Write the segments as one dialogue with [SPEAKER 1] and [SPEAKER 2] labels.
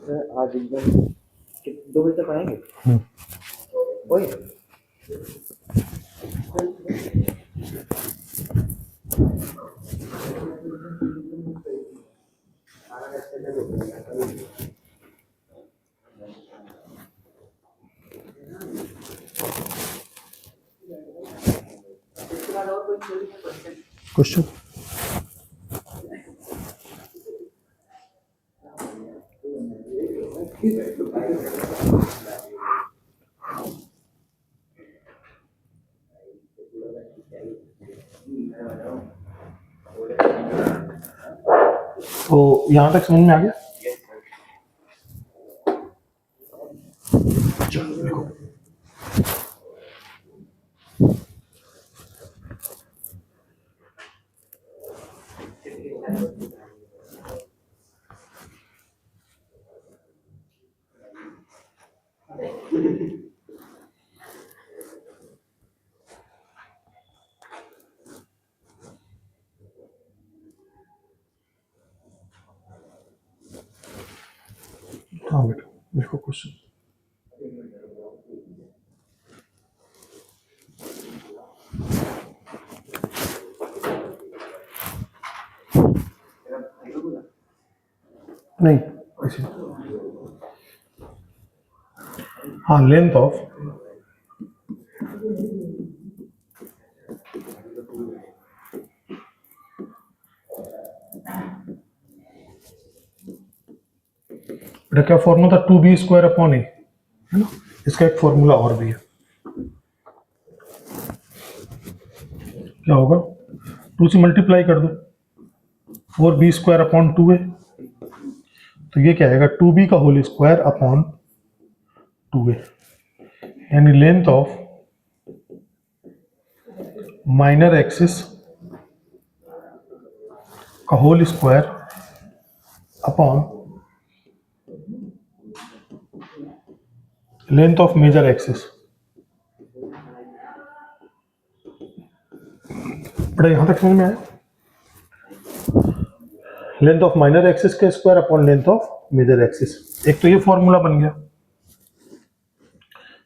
[SPEAKER 1] आज एकदम 2 बजे तक आएंगे। वही
[SPEAKER 2] क्वेश्चन तो यहाँ तक समझ में आ गया। चलो देखो, हाँ बेटा देखो क्वेश्चन। नहीं ऐसे, हाँ लेंथ ऑफ बेटा क्या फॉर्मूला था, 2b² / a, है ना। इसका एक फॉर्मूला और भी है, क्या होगा, 2 से मल्टीप्लाई कर दो 4b² / 2a, तो ये क्या आएगा 2b² / 2a, यानी लेंथ ऑफ माइनर एक्सिस का whole square upon length of major axis. बड़ा यहां तक समझ में आया, लेंथ ऑफ माइनर एक्सिस के square upon length of major axis. एक तो ये फॉर्मूला बन गया,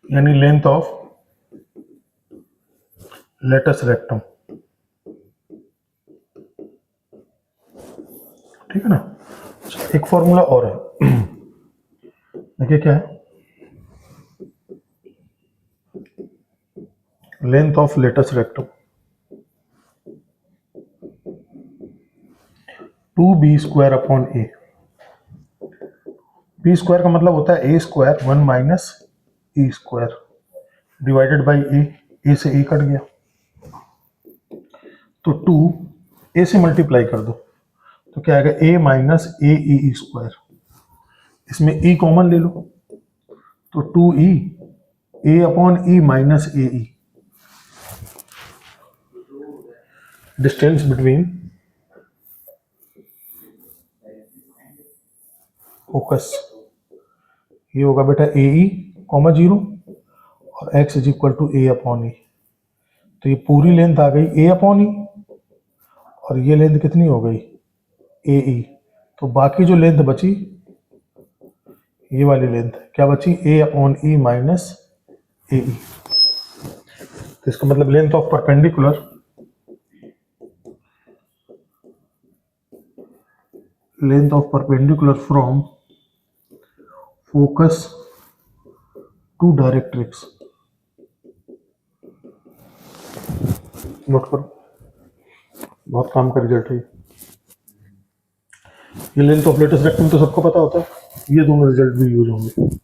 [SPEAKER 2] यानी लेंथ ऑफ लेटस रेक्टम, ठीक है ना। एक फॉर्मूला और है, देखिए क्या है, length of latus rectum 2b² / a। b square का मतलब होता है a² 1 - e² divided by a से a कट गया, तो 2 a से मल्टीप्लाई कर दो तो क्या आएगा a - ae², इसमें e कॉमन ले लो तो 2e a/e - ae, distance between focus, ये होगा बेटा ae, 0 और x = a/e, तो ये पूरी लेंथ आ गई a/e और ये लेंथ कितनी हो गई ae, तो बाकी जो लेंथ बची ये वाली लेंथ क्या बची a/e - ae, तो इसका मतलब length of perpendicular from focus to directrix, note करो, बहुत काम का रिजल्ट है ये लेंथ ऑफ लेटस रेक्टम तो सबको पता होता है, ये दोनों रिजल्ट भी यूज होंगे।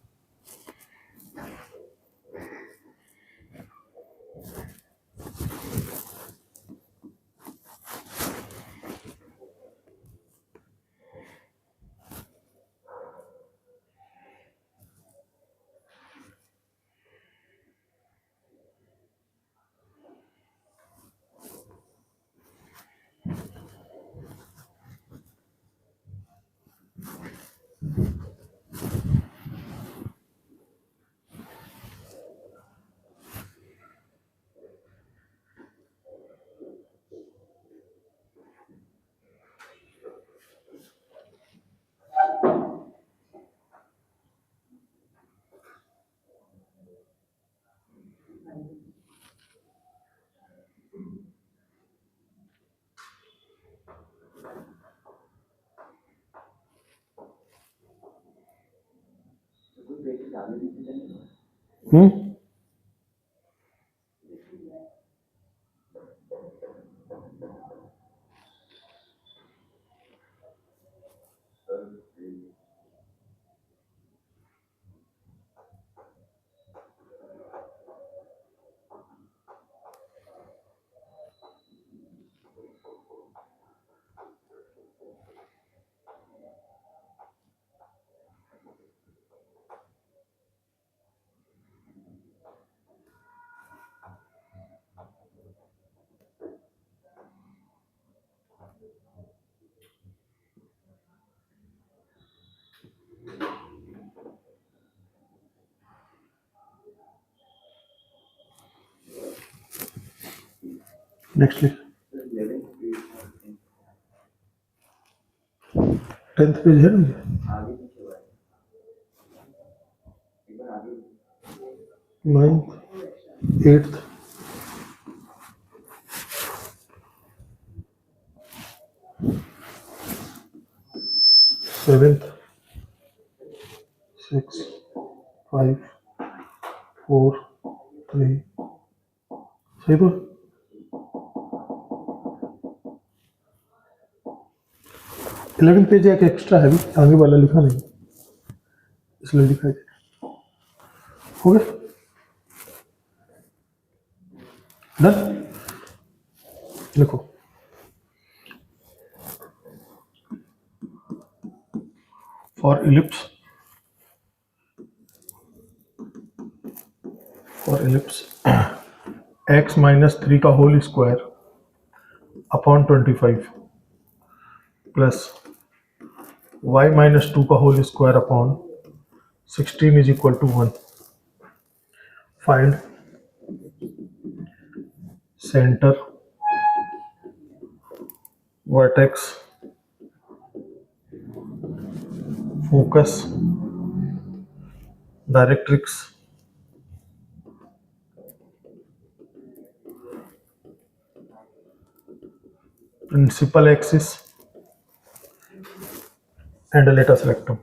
[SPEAKER 2] नेक्स्ट लिख। 10th पेज है ना, 9th 8th 7th 6 5 4 3 सही तो। 11 पेज एक एक्स्ट्रा है भी, आगे वाला लिखा नहीं इसलिए लिखा है। हो गया डन। लिखो फॉर इलिप्स x माइनस 3 का whole square upon 25 plus y minus 2 का whole square upon 16 is equal to 1। Find centre, vertex, focus, directrix, principal axis and a latus rectum.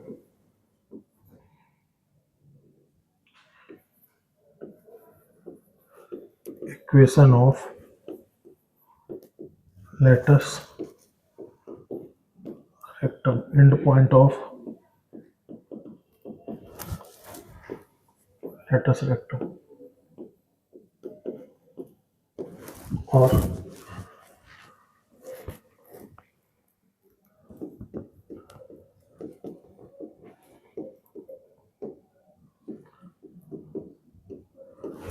[SPEAKER 2] Equation of latus rectum, end point of latus rectum और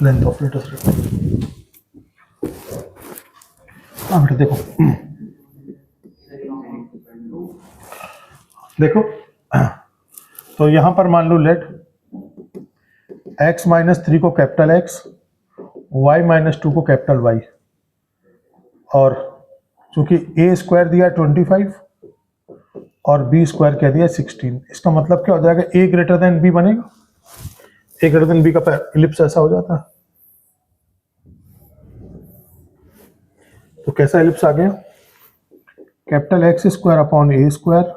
[SPEAKER 2] length of latus rectum. हाँ बेटा देखो देखो, तो यहां पर मान लो लेट x माइनस 3 को कैपिटल X, y माइनस 2 को कैपिटल Y, और चूंकि a स्क्वायर दिया 25 और b स्क्वायर क्या दिया 16, इसका मतलब क्या हो जाएगा, a ग्रेटर देन b बनेगा। a ग्रेटर देन b का इलिप्स ऐसा हो जाता है। तो कैसा इलिप्स आ गया, capital X square upon a square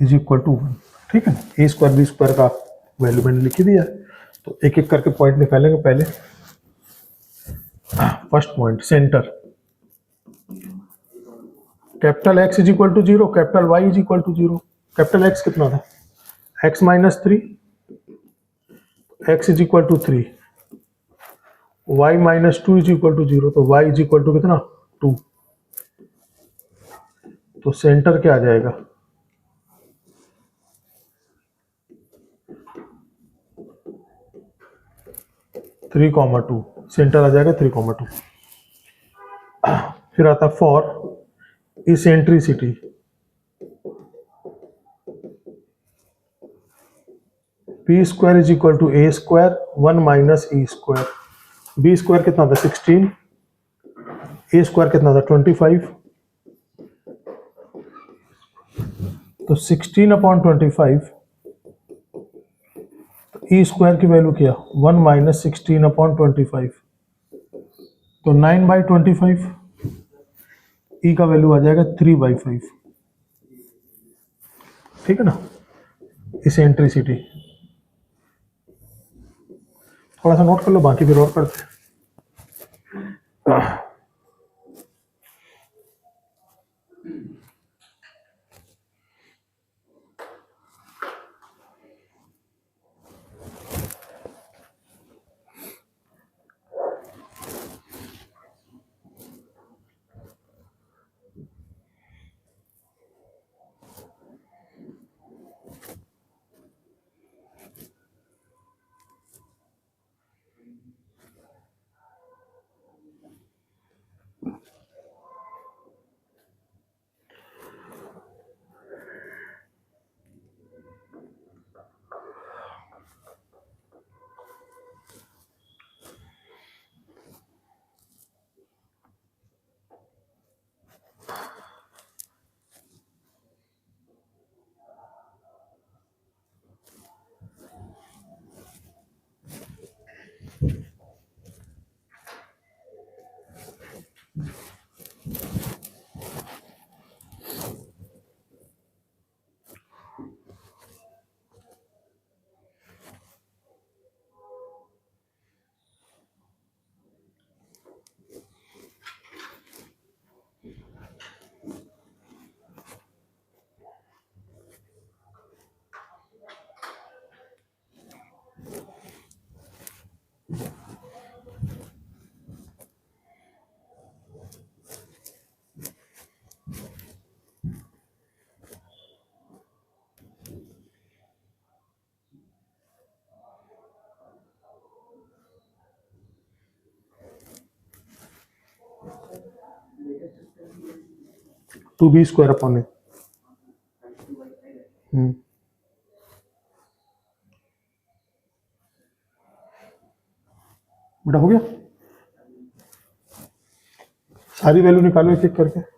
[SPEAKER 2] is equal to 1। ठीक है, a स्क्वायर b स्क्वायर का वैल्यू मैंने लिख ही दिया है। तो एक एक करके पॉइंट निकालेंगे। पहले first point centre, capital X is equal to 0, capital Y is equal to 0। Capital X कितना था, x minus 3, x is equal to 3, y minus 2 is equal to 0, तो y इज इक्वल टू कितना 2। तो centre क्या आ जाएगा, three comma two, centre आ जाएगा 3,2। फिर आता for eccentricity, b square is equal to a square 1 minus e square. B square कितना था 16, ए स्क्वायर कितना था 25, तो 16 अपॉन 25, ई स्क्वायर की वैल्यू क्या 1 माइनस 16 अपॉन 25, तो 9/25, ई का वैल्यू आ जाएगा 3/5। ठीक है ना, इसेंट्रिसिटी थोड़ा सा नोट कर लो, बाकी फिर और पढ़ते हैं। टू बी स्क्वायर अपॉन ए। बेटा हो गया, सारी वैल्यू निकालो एक एक करके।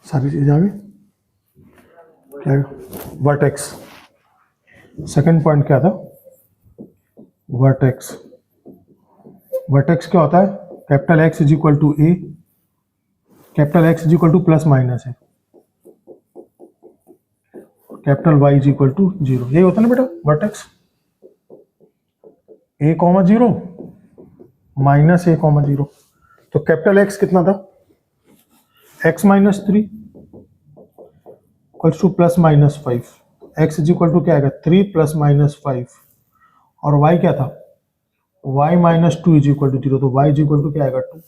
[SPEAKER 2] सारी चीजें आ गई, क्या वर्टेक्स। सेकंड पॉइंट क्या था, वर्टेक्स। वर्टेक्स क्या होता है, capital X is equal to A, capital X is equal to plus minus है, capital Y is equal to zero, यही होता है ना बेटा vertex. A comma zero minus A comma zero, तो कैपिटल एक्स कितना था, X minus 3 equals to plus minus 5, X is equal to क्या आएगा 3 प्लस माइनस 5, और वाई क्या था, y minus 2 is equal to 0, तो वाई इज इक्वल टू क्या आएगा 2।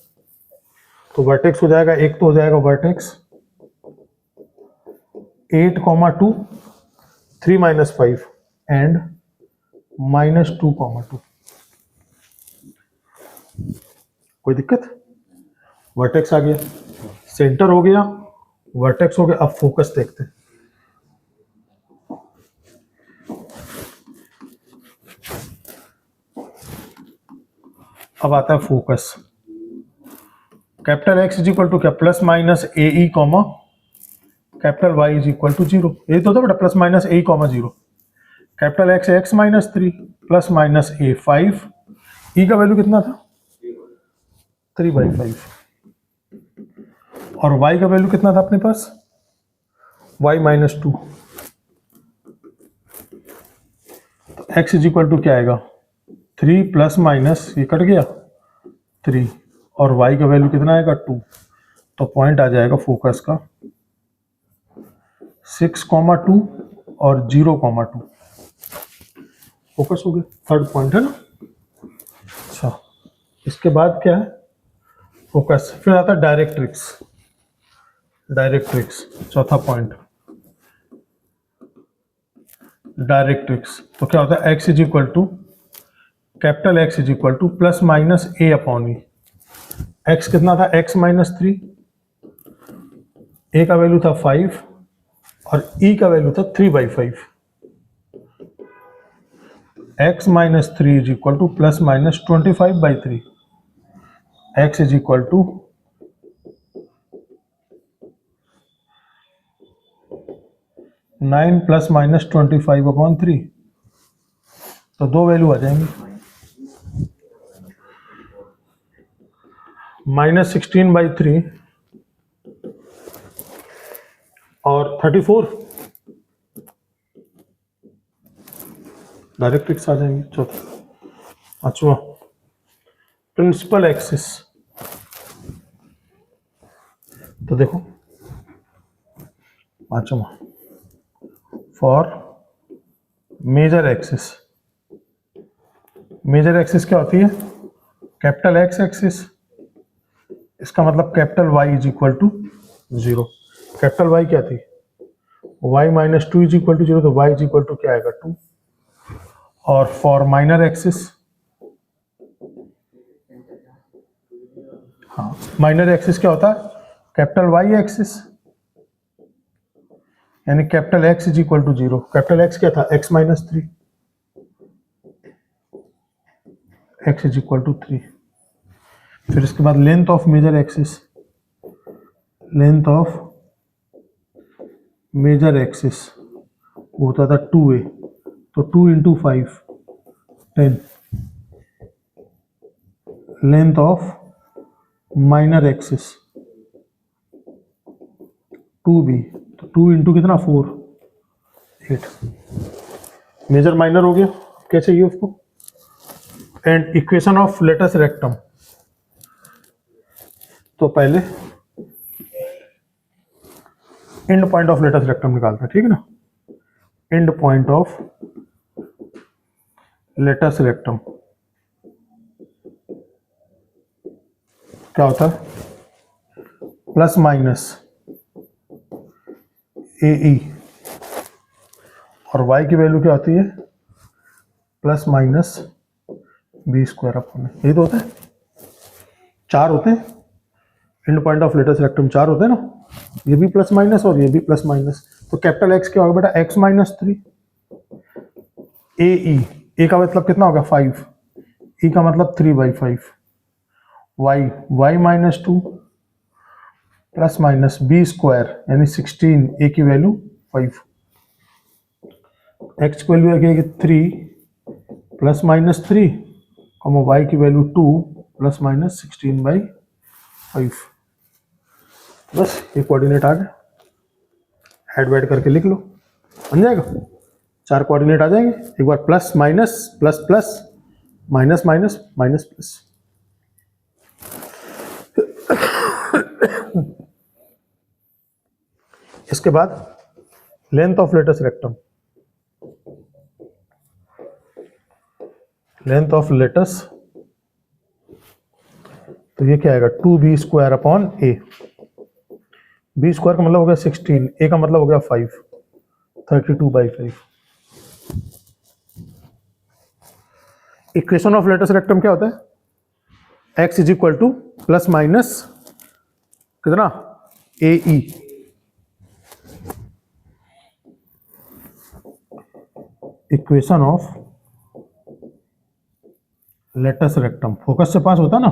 [SPEAKER 2] तो वर्टेक्स हो जाएगा, एक तो हो जाएगा वर्टेक्स 8,2 3 माइनस 5 एंड माइनस 2,2। कोई दिक्कत, वर्टेक्स आ गया, सेंटर हो गया, वर्टेक्स हो गया। अब फोकस देखते हैं, अब आता है focus. Capital X is equal to क्या, plus minus A E comma capital Y is equal to 0, ये तो था बेटा plus minus A comma 0। Capital X X minus 3 plus minus A 5, E का वैल्यू कितना था 3/5, और y का वैल्यू कितना था अपने पास, y minus 2। x is equal to क्या आएगा 3 प्लस माइनस ये कट गया 3, और y का वैल्यू कितना आएगा 2। तो पॉइंट आ जाएगा फोकस का 6,2 और 0,2 फोकस हो गया। थर्ड पॉइंट है ना। अच्छा, इसके बाद क्या है? फोकस। फिर आता है डायरेक्ट्रिक्स। डायरेक्ट्रिक्स चौथा पॉइंट। डायरेक्ट्रिक्स तो क्या होता है? x is equal to capital X is equal to plus minus a upon e. x कितना था? x माइनस 3, a का वैल्यू था 5 और e का वैल्यू था 3/5। x minus 3 is equal to plus minus 25/3। x is equal to 9 plus minus 25/3। तो दो value आ जाएंगी, -16/3 और 34। डायरेक्ट्रिक्स आ जाएंगे। चौथा पांचवा प्रिंसिपल एक्सिस। तो देखो पांचवा for major axis. Major axis क्या होती है? कैपिटल एक्स एक्सिस, इसका मतलब capital Y is equal to 0। Capital Y क्या थी? y minus 2 is equal to 0, तो y इज इक्वल टू क्या आएगा? 2। और फॉर माइनर एक्सिस, हाँ माइनर एक्सिस क्या होता है? कैपिटल वाई एक्सिस, यानी capital X is equal to 0। Capital X क्या था? x minus 3, x is equal to 3। फिर इसके बाद length of major axis. Length of major axis होता था 2a, तो 2 into 5 10। Length of minor axis 2b, तो 2 इंटू कितना? 4 8। मेजर माइनर हो गया। क्या चाहिए उसको? And equation of latus rectum. तो पहले end point of latus rectum निकालते हैं, ठीक है ना। End point of latus rectum क्या होता है? प्लस माइनस AE और y की वैल्यू क्या होती है? Plus minus b² upon. यही तो होता है, 4 होते हैं। End point of latus rectum 4 होते हैं ना, ये भी प्लस माइनस और ये भी प्लस माइनस। तो कैपिटल एक्स क्या होगा बेटा? x माइनस 3 AE, ए का मतलब कितना होगा? 5, ई का मतलब 3/5, y minus 2 plus minus b² यानी 16, ए की वैल्यू 5, x की वैल्यू आएगी 3 प्लस माइनस 3, y की वैल्यू 2 प्लस माइनस 16/5। बस ये कोऑर्डिनेट आ गया, ऐड वैड करके लिख लो, बन जाएगा। 4 कोऑर्डिनेट आ जाएंगे। एक बार plus minus plus plus minus minus minus plus. इसके बाद length of latus rectum. Length of latus तो ये क्या आएगा? 2b² upon a। b² का मतलब हो गया 16, a का मतलब हो गया 5, 32/5। इक्वेशन ऑफ लेटस रेक्टम क्या होता है? x is equal to plus minus कितना? AE। Equation of latus rectum focus से पास होता ना,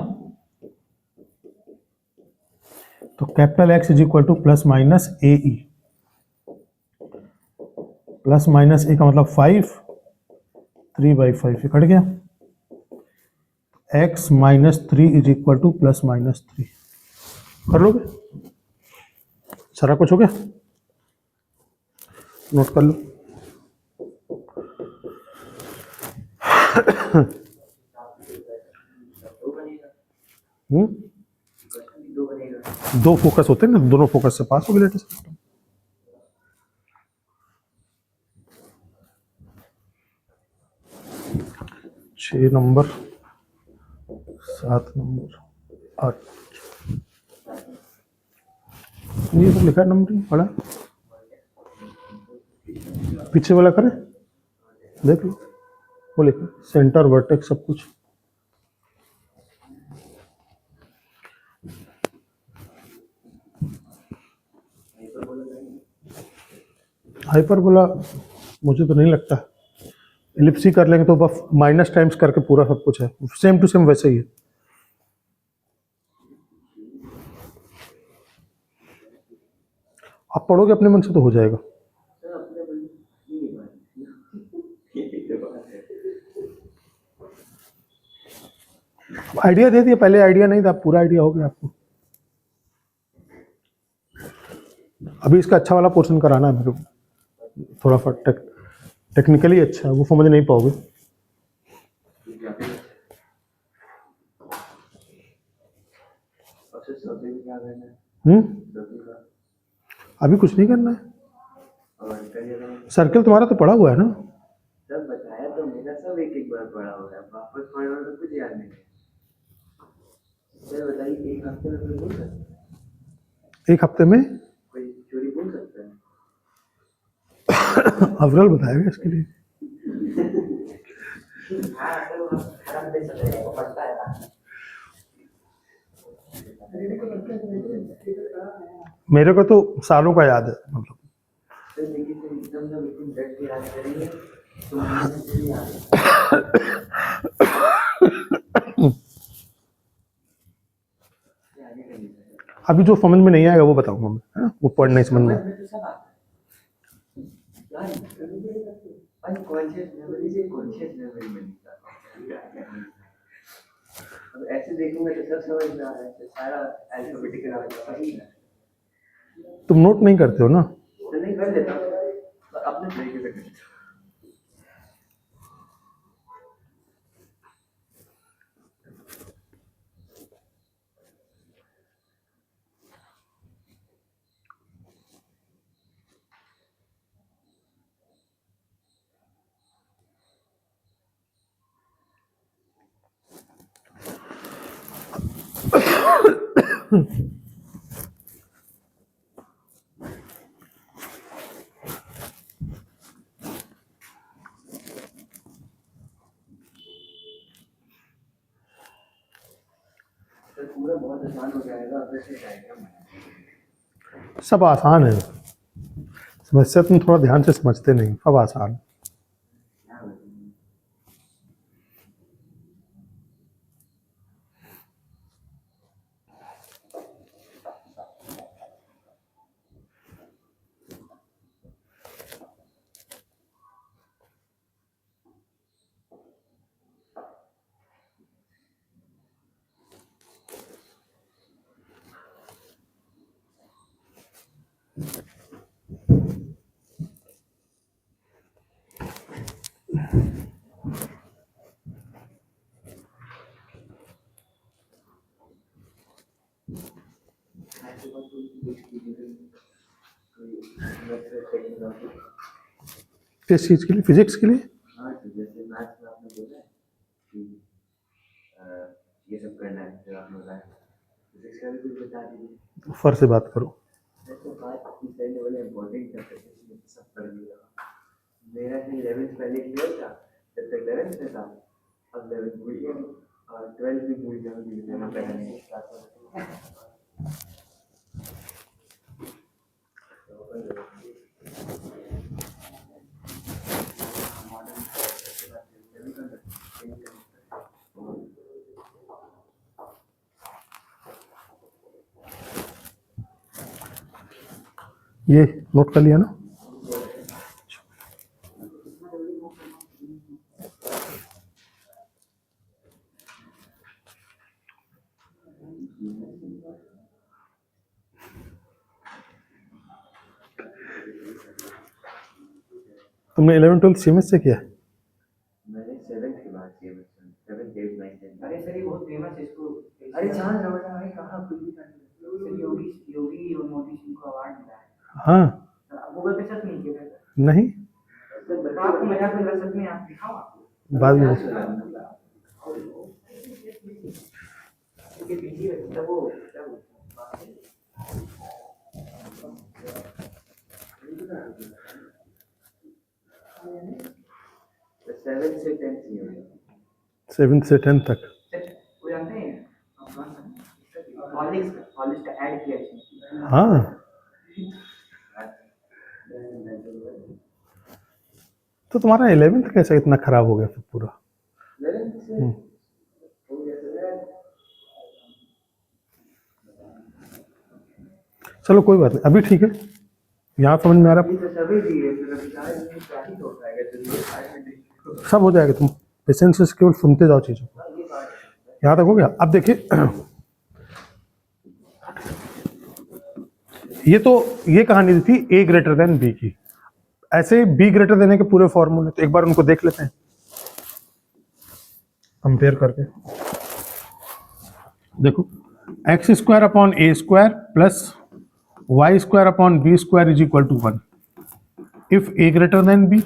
[SPEAKER 2] तो capital X is equal to plus minus AE। Plus minus A का मतलब 5, 3/5 कट गया। x minus 3 is equal to plus minus 3। कर लोगे? सारा कुछ हो गया, नोट कर लो। दो फोकस होते हैं ना, दोनों फोकस से पास हो गए लेटेस्ट सिस्टम। 6 नंबर, 7 नंबर, 8, ये सब लिखा है नंबर बड़ा, पीछे वाला करें, देख लो वो लिखा सेंटर वर्टेक्स सब कुछ। हाइपरबोला मुझे तो नहीं लगता, एलिप्स ही कर लेंगे तो बस माइनस टाइम्स करके पूरा सब कुछ है, सेम टू सेम वैसे ही है। आप पढ़ोगे अपने मन से तो हो जाएगा। आइडिया दे दिया, पहले आइडिया नहीं था, पूरा आइडिया हो गया आपको। अभी इसका अच्छा वाला पोर्शन कराना है मेरे को, थोड़ा सा टेक्निकली अच्छा है, वो समझ नहीं पाओगे। अभी कुछ नहीं करना है, सर्किल तुम्हारा तो पड़ा हुआ है ना।
[SPEAKER 1] सब बताया तो मेरा सब एक बार पढ़ा हुआ है, वापस पढ़ो तो कुछ याद नहीं है। सर बताइए, एक हफ्ते में कोई बोल सकता है?
[SPEAKER 2] एक हफ्ते में
[SPEAKER 1] कोई चोरी बोल सकता है?
[SPEAKER 2] अवरल बताएगा इसके लिए। मेरे को तो सालों का याद है, मतलब अभी जो समझ में नहीं आएगा वो बताऊंगा मैं, है ना? वो पढ़ नहीं समझ में।
[SPEAKER 1] अब ऐसे देखूंगा तो सब समझ में आ रहा है, सारा अल्फाबेटिकल सही है।
[SPEAKER 2] तुम नोट नहीं करते हो ना?
[SPEAKER 1] तो नहीं कर लेता अपने तरीके से करता। पूरा बहुत आसान हो जाएगा अगर से डायग्राम।
[SPEAKER 2] सब आसान है, समस्या तुम थोड़ा ध्यान से समझते नहीं, सब आसान। किस चीज़ के लिए? फिजिक्स के लिए?
[SPEAKER 1] हाँ, तो जैसे मैथ्स में आपने बोला है कि ये सब करना है, जो आपने बताया, फिजिक्स का भी कुछ बता दीजिए।
[SPEAKER 2] ऊपर से बात करो।
[SPEAKER 1] तो बात इस लेवल इम्पोर्टेंट है, सब पढ़ लिया। मेरा 11th पहले क्लियर था, जब तक 11th में था, अब 11th भूल गया और 12th भी भूल गया क्योंकि मैंने पढ़ा नहीं स्टार्ट किया।
[SPEAKER 2] ये नोट कर लिया ना? तुमने 11th 12th सीएमएस से किया?
[SPEAKER 1] मैंने 7th के बाद CMS 7th 8th 9th 10th। अरे सर ये बहुत फेमस है, इसको अरे चांद रमन है, कहाँ कुछ भी सर, योगी योगी और मोदी सिंह को अवार्ड मिला है।
[SPEAKER 2] हाँ।
[SPEAKER 1] गूगल पे सर्च नहीं किया
[SPEAKER 2] नहीं,
[SPEAKER 1] सर, आपको मजाक में कर सकते हैं, आप दिखाओ आपको
[SPEAKER 2] बाद में।
[SPEAKER 1] इसके पीछे तब वो क्या बोलते हैं, सेवन से 10 चाहिए
[SPEAKER 2] 7 से 10 तक।
[SPEAKER 1] वो जानते हैं आप कौन सा हॉलिक्स का ऐड किया है।
[SPEAKER 2] हाँ, तो तुम्हारा 11th कैसे इतना खराब हो गया फिर पूरा? चलो कोई बात नहीं, अभी ठीक है, यहाँ समझ में आ रहा है, सब हो जाएगा। तुम पेशेंस से केवल सुनते जाओ चीज़ों को। यहाँ तक हो गया। अब देखिए, ये कहानी थी a ग्रेटर देन b की। ऐसे b ग्रेटर देने के पूरे फॉर्मूले, तो एक बार उनको देख लेते हैं कंपेयर करके। देखो, X square upon A square plus Y square upon B square is equal to 1 if a greater than b,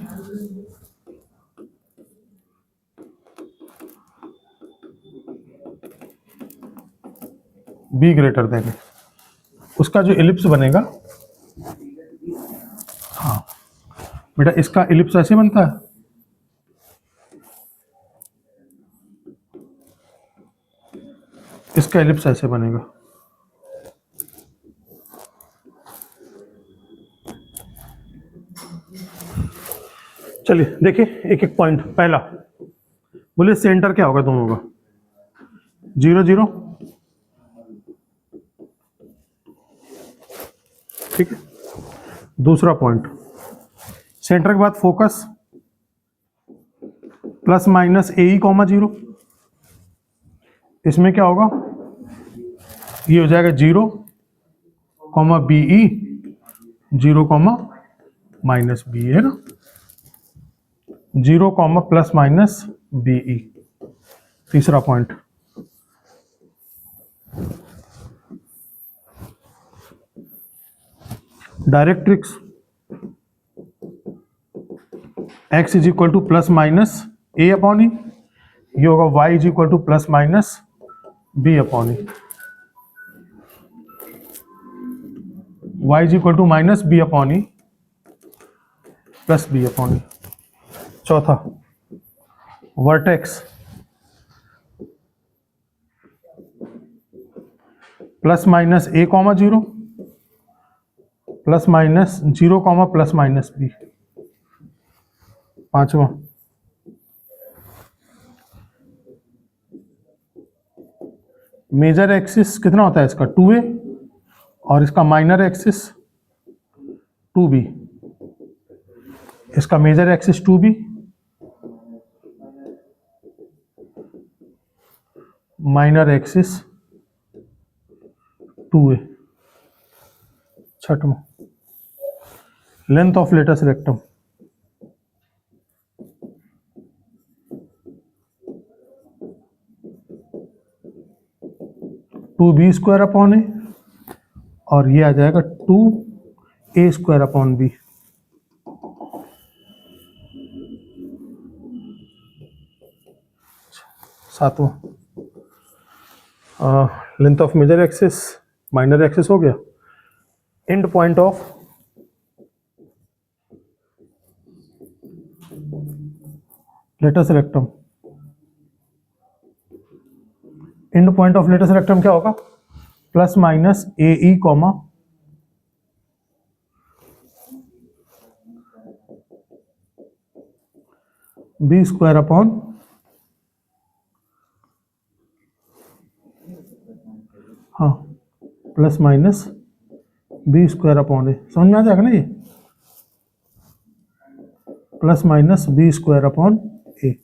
[SPEAKER 2] b greater than, उसका जो एलिप्स बनेगा, हाँ बेटा, इसका एलिप्स ऐसे बनता है, इसका एलिप्स ऐसे बनेगा। चलिए देखिए एक एक पॉइंट। पहला बोलिए सेंटर क्या होगा दोनों का? 0 0, ठीक है। दूसरा पॉइंट, सेंटर के बाद focus plus minus A E comma 0, इसमें क्या होगा? ये हो जाएगा 0 comma B E, 0 comma minus B, है ना, 0 comma plus minus B E. तीसरा point, directrix x is equal to plus minus A upon E, ये होगा y is equal to plus minus B upon E, y is equal to minus B upon E plus B upon E. चौथा, vertex plus minus A comma 0 plus minus 0 comma plus minus B. पांचवा, major axis कितना होता है इसका? 2a, और इसका minor axis 2b। इसका major axis 2b, minor axis 2a। छठवां, length of latus rectum, two B square upon A, और ये आ जाएगा 2a स्क्वायर अपॉन बी। सातवां, length of major axis minor axis हो गया। End point of latus rectum, end point of latus rectum क्या होगा? Plus minus A E comma B square upon, हाँ, plus minus B square upon A. समझ में आ जाएगा ना ये? Plus minus B square upon A.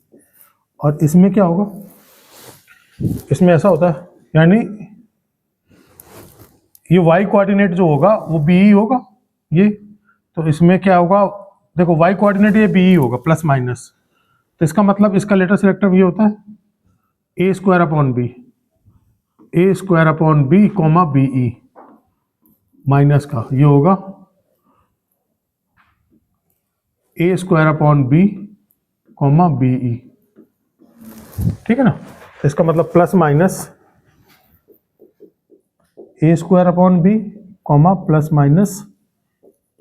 [SPEAKER 2] और इसमें क्या होगा? इसमें ऐसा होता है, यानी ये y कोऑर्डिनेट जो होगा वो बी ई होगा, ये तो इसमें क्या होगा? देखो y कोऑर्डिनेट ये बी ई होगा प्लस माइनस, तो इसका मतलब इसका लेटस रेक्टम ये होता है A square upon B, A square upon B comma B E, minus का ये होगा A square upon B comma B E, ठीक है ना। तो इसका मतलब plus minus A square upon B comma plus minus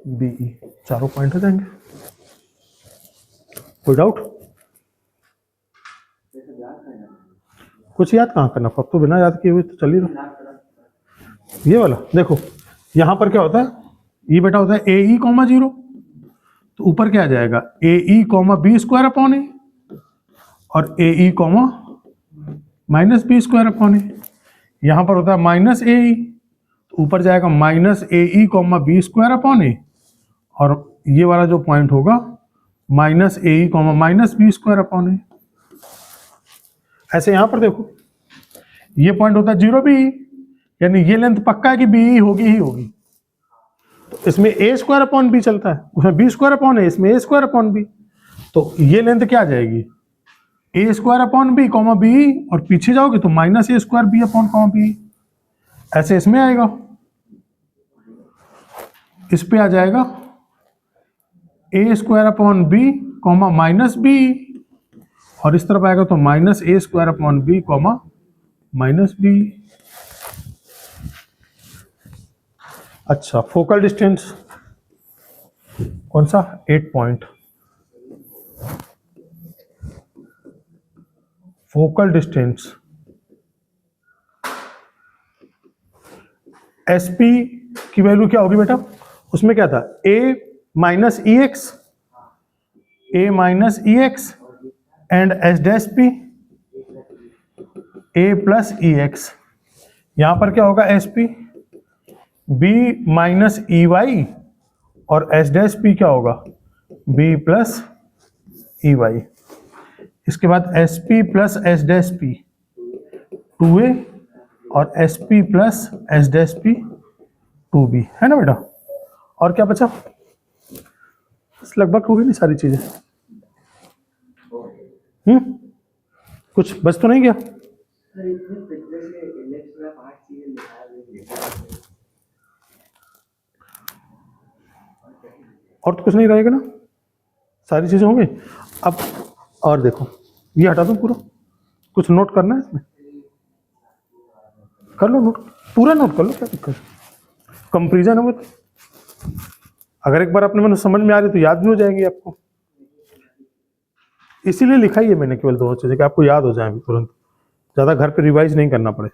[SPEAKER 2] B E, चारों पॉइंट हो जाएंगे। कोई डाउट? कुछ याद कहाँ करना, अब तो बिना याद किए हुए तो चल ही रहा। ये वाला देखो, यहां पर क्या होता है, ये बेटा होता है ए ई कॉमा 0, तो ऊपर क्या आ जाएगा A E comma B square upon A, और A E comma minus B square upon A. यहां पर होता है माइनस ए ई, तो ऊपर जाएगा minus A E comma B square upon A, और ये वाला जो पॉइंट होगा minus A E comma minus B square upon A. ऐसे यहां पर देखो, ये पॉइंट होता है 0 बी, यानी ये लेंथ पक्का है कि बी होगी ही होगी। तो इसमें ए स्क्वायर अपॉन बी चलता है, उसमें बी स्क्वायर अपॉन ए, इसमें ए स्क्वायर अपॉन बी, तो ये लेंथ क्या आ जाएगी A square upon B comma B, और पीछे जाओगे तो minus A square B upon comma B, ऐसे इसमें आएगा। इस पे आ जाएगा A square upon B comma minus B, और इस तरफ आएगा तो minus A square upon B comma minus B. अच्छा, फोकल डिस्टेंस कौन सा, 8 point. Focal distance S P की वैल्यू क्या होगी बेटा, उसमें क्या था A minus E x, A minus E X and S dash P A plus E X. यहां पर क्या होगा S P B minus E Y, और एस डैश पी क्या होगा बी प्लस ई वाई। इसके बाद S P plus S dash P 2a, और S P plus S dash P 2b, है ना बेटा। और क्या बचा, बस लगभग हो गई नहीं सारी चीजें। कुछ बच तो नहीं गया? और तो कुछ नहीं रहेगा ना, सारी चीजें हो गई। अब और देखो, ये हटा दो पूरा, कुछ नोट करना है इसमें, कर लो नोट, पूरा नोट कर लो, क्या दिक्कत है, कंपेरिजन है वो तो। अगर एक बार अपने मन समझ में आ रही तो याद भी हो जाएंगी आपको, इसीलिए लिखा ही है मैंने केवल दोनों चीजें कि आपको याद हो जाएंगी तुरंत, ज्यादा घर पे रिवाइज नहीं करना पड़े।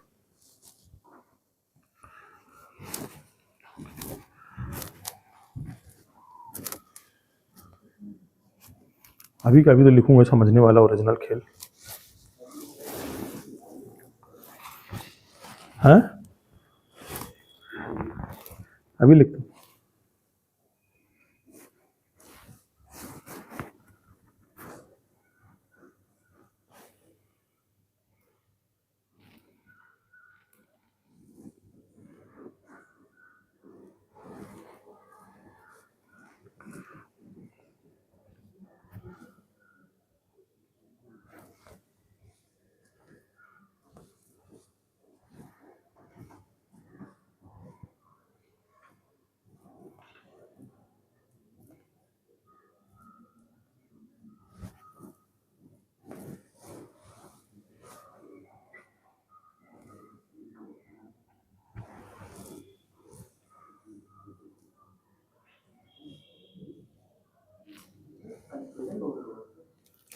[SPEAKER 2] अभी का अभी तो लिखूंगा, समझने वाला ओरिजिनल खेल है, अभी लिखता हूं।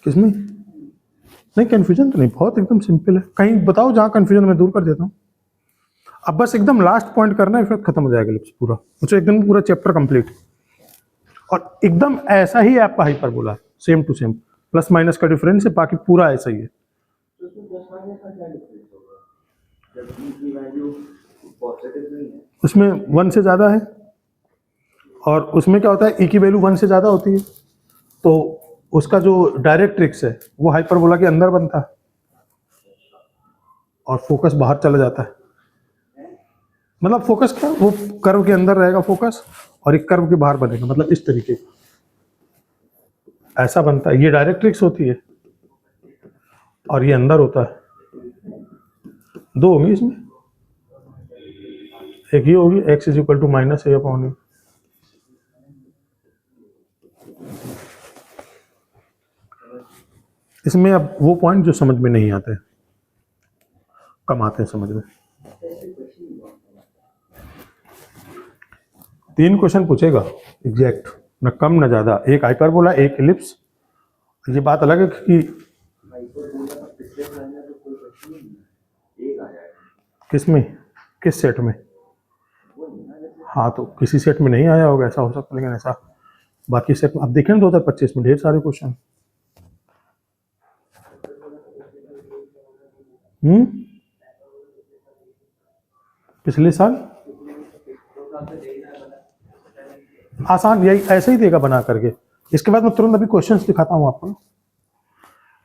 [SPEAKER 2] किसमें नहीं, कंफ्यूजन तो नहीं, बहुत एकदम सिंपल है। कहीं बताओ जहां कंफ्यूजन मैं दूर कर देता हूँ। अब बस एकदम लास्ट पॉइंट करना है, फिर खत्म हो जाएगा लिप्स पूरा, मुझे एकदम पूरा चैप्टर कंप्लीट। और एकदम ऐसा ही आपका hyperbola, same to same, plus minus का डिफरेंस है, बाकी पूरा ऐसा ही है। उसमें 1 से ज़्यादा है, और उसमें क्या होता है, ई की वैल्यू 1 से ज़्यादा होती है, तो उसका जो डायरेक्ट्रिक्स है वो हाइपरबोला के अंदर बनता है, और फोकस बाहर चला जाता है। मतलब फोकस क्या, वो कर्व के अंदर रहेगा फोकस, और एक कर्व के बाहर बनेगा, मतलब इस तरीके ऐसा बनता है। ये डायरेक्ट्रिक्स होती है, और ये अंदर होता है। 2 होंगी इसमें, एक ये होगी x is equal to minus A upon A, इसमें अब वो पॉइंट जो समझ में नहीं आते, कम आते हैं समझ में। 3 क्वेश्चन पूछेगा एग्जैक्ट, न कम न ज़्यादा, एक हाइपरबोला एक इलिप्स। ये बात अलग है कि
[SPEAKER 1] हाइपरबोला पिछले साल में तो कोई क्वेश्चन ही नहीं, एक आ जाएगा।
[SPEAKER 2] किस में, किस सेट में?
[SPEAKER 1] वो नहीं ना जैसे
[SPEAKER 2] हाँ तो किसी सेट में नहीं आया होगा, ऐसा हो सकता है, लेकिन ऐसा बाकी सेट में आप देखें ना 2025 में ढेर सारे क्वेश्चन। पिछले साल आसान, यही ऐसे ही देगा बना करके। इसके बाद मैं तुरंत अभी क्वेश्चंस दिखाता हूँ आपको।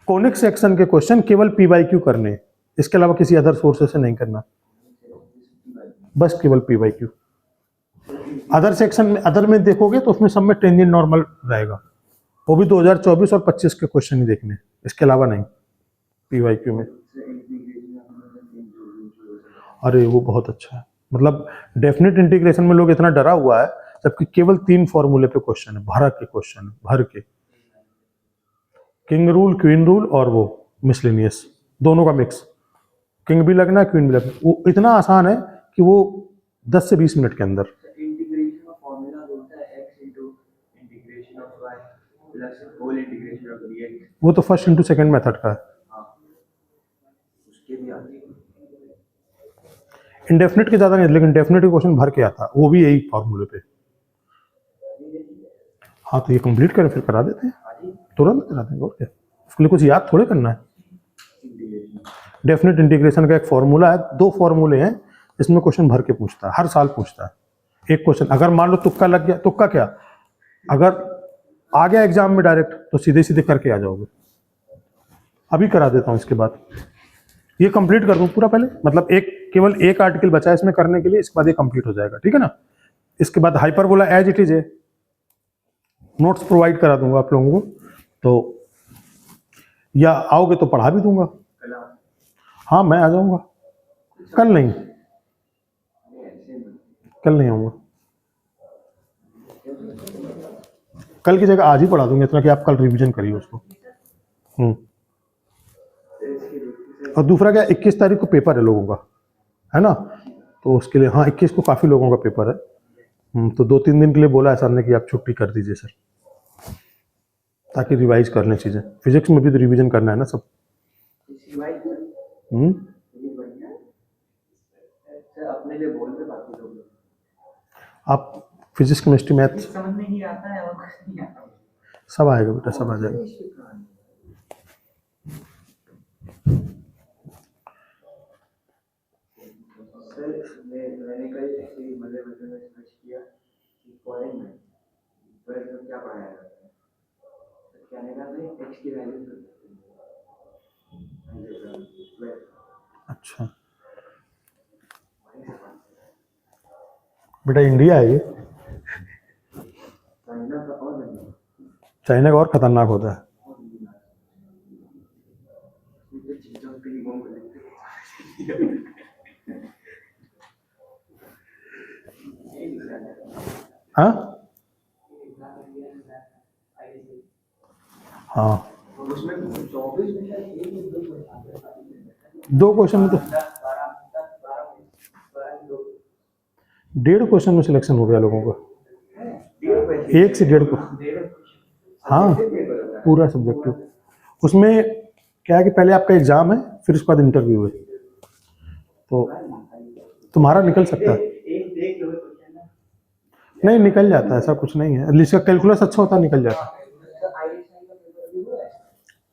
[SPEAKER 2] कोनिक सेक्शन के क्वेश्चन केवल PYQ करने हैं, इसके अलावा किसी अदर सोर्सेस से नहीं करना, बस केवल PYQ। अदर सेक्शन में, अदर में देखोगे तो उसमें सब में टेंजेंट नॉर्मल रहेगा, वो भी 2024 और 25 के क्वेश्चन ही देखने, इसके अलावा नहीं PYQ में। अरे वो बहुत अच्छा है, मतलब डेफिनेट इंटीग्रेशन में लोग इतना डरा हुआ है, जबकि केवल 3 फॉर्मूले पे क्वेश्चन है, भर के क्वेश्चन है, भर के। किंग रूल, क्वीन रूल और वो मिसलेनियस, दोनों का मिक्स, किंग भी लगना है क्वीन भी लगना है। वो इतना आसान है कि वो 10 से 20 मिनट के अंदर।
[SPEAKER 1] इंटीग्रेशन का फॉर्मूला होता है x into integration of y plus whole integration of dx।
[SPEAKER 2] वो तो फर्स्ट इंटू सेकंड मेथड का है।
[SPEAKER 1] हाँ, उसके भी आते हैं।
[SPEAKER 2] इंडेफिनिट के ज़्यादा नहीं, लेकिन डेफिनेट के क्वेश्चन भर के आता है, वो भी यही फॉर्मूले पे। हाँ तो ये कंप्लीट करें फिर करा देते हैं, तुरंत करा देंगे, और क्या, उसके लिए कुछ याद थोड़े करना है। डेफिनेट इंटीग्रेशन का एक फॉर्मूला है, 2 फॉर्मूले हैं, इसमें क्वेश्चन भर के पूछता है, हर साल पूछता है। एक क्वेश्चन अगर मान लो तुक्का लग गया, तुक्का क्या, अगर आ गया एग्जाम में डायरेक्ट तो सीधे सीधे करके आ जाओगे। अभी करा देता हूँ, इसके बाद ये कंप्लीट कर दूँ पूरा पहले, मतलब एक केवल एक आर्टिकल बचा है इसमें करने के लिए, इसके बाद ये कंप्लीट हो जाएगा, ठीक है ना। इसके बाद हाइपरबोला एज इट इज है, नोट्स प्रोवाइड करा दूंगा आप लोगों को, तो या आओगे तो पढ़ा भी दूंगा। हाँ मैं आ जाऊंगा, कल नहीं, कल नहीं आऊंगा, कल की जगह आज ही पढ़ा दूंगा, इतना कि आप कल रिवीजन करिए उसको। और दूसरा क्या, 21 तारीख को पेपर है लोगों का, है ना, तो उसके लिए, हाँ 21 को काफ़ी लोगों का पेपर है, तो 2-3 दिन के लिए बोला है सर ने कि आप छुट्टी कर दीजिए सर, ताकि रिवाइज कर लें चीज़ें। फिजिक्स में भी तो रिवीजन करना है ना सब।
[SPEAKER 1] अपने लिए बोल रहे बाकी लोग
[SPEAKER 2] आप फिजिक्स केमिस्ट्री मैथ
[SPEAKER 1] समझ में नहीं आता है और कुछ नहीं आता,
[SPEAKER 2] सब आएगा बेटा, सब आ जाएगा।
[SPEAKER 1] सर मैंने कल ऐसे ही मजे मजे में सर्च किया कि कॉलेज में ट्वेल्थ में क्या पढ़ाया जाता है, तो क्या निकाल रहे एक्स की वैल्यू।
[SPEAKER 2] अच्छा बेटा इंडिया है ये, चाइना का और खतरनाक होता है। हाँ हाँ,
[SPEAKER 1] उसमें 24
[SPEAKER 2] 2 क्वेश्चन में तो 1.5 क्वेश्चन में सिलेक्शन हो गया लोगों का, 1 से 1.5 को। हाँ पूरा सब्जेक्टिव, उसमें क्या है कि पहले आपका एग्जाम है, फिर उसके बाद इंटरव्यू है, तो तुम्हारा निकल सकता है। नहीं निकल जाता है, ऐसा कुछ नहीं है, इसका कैलकुलस अच्छा होता है, निकल जाता है।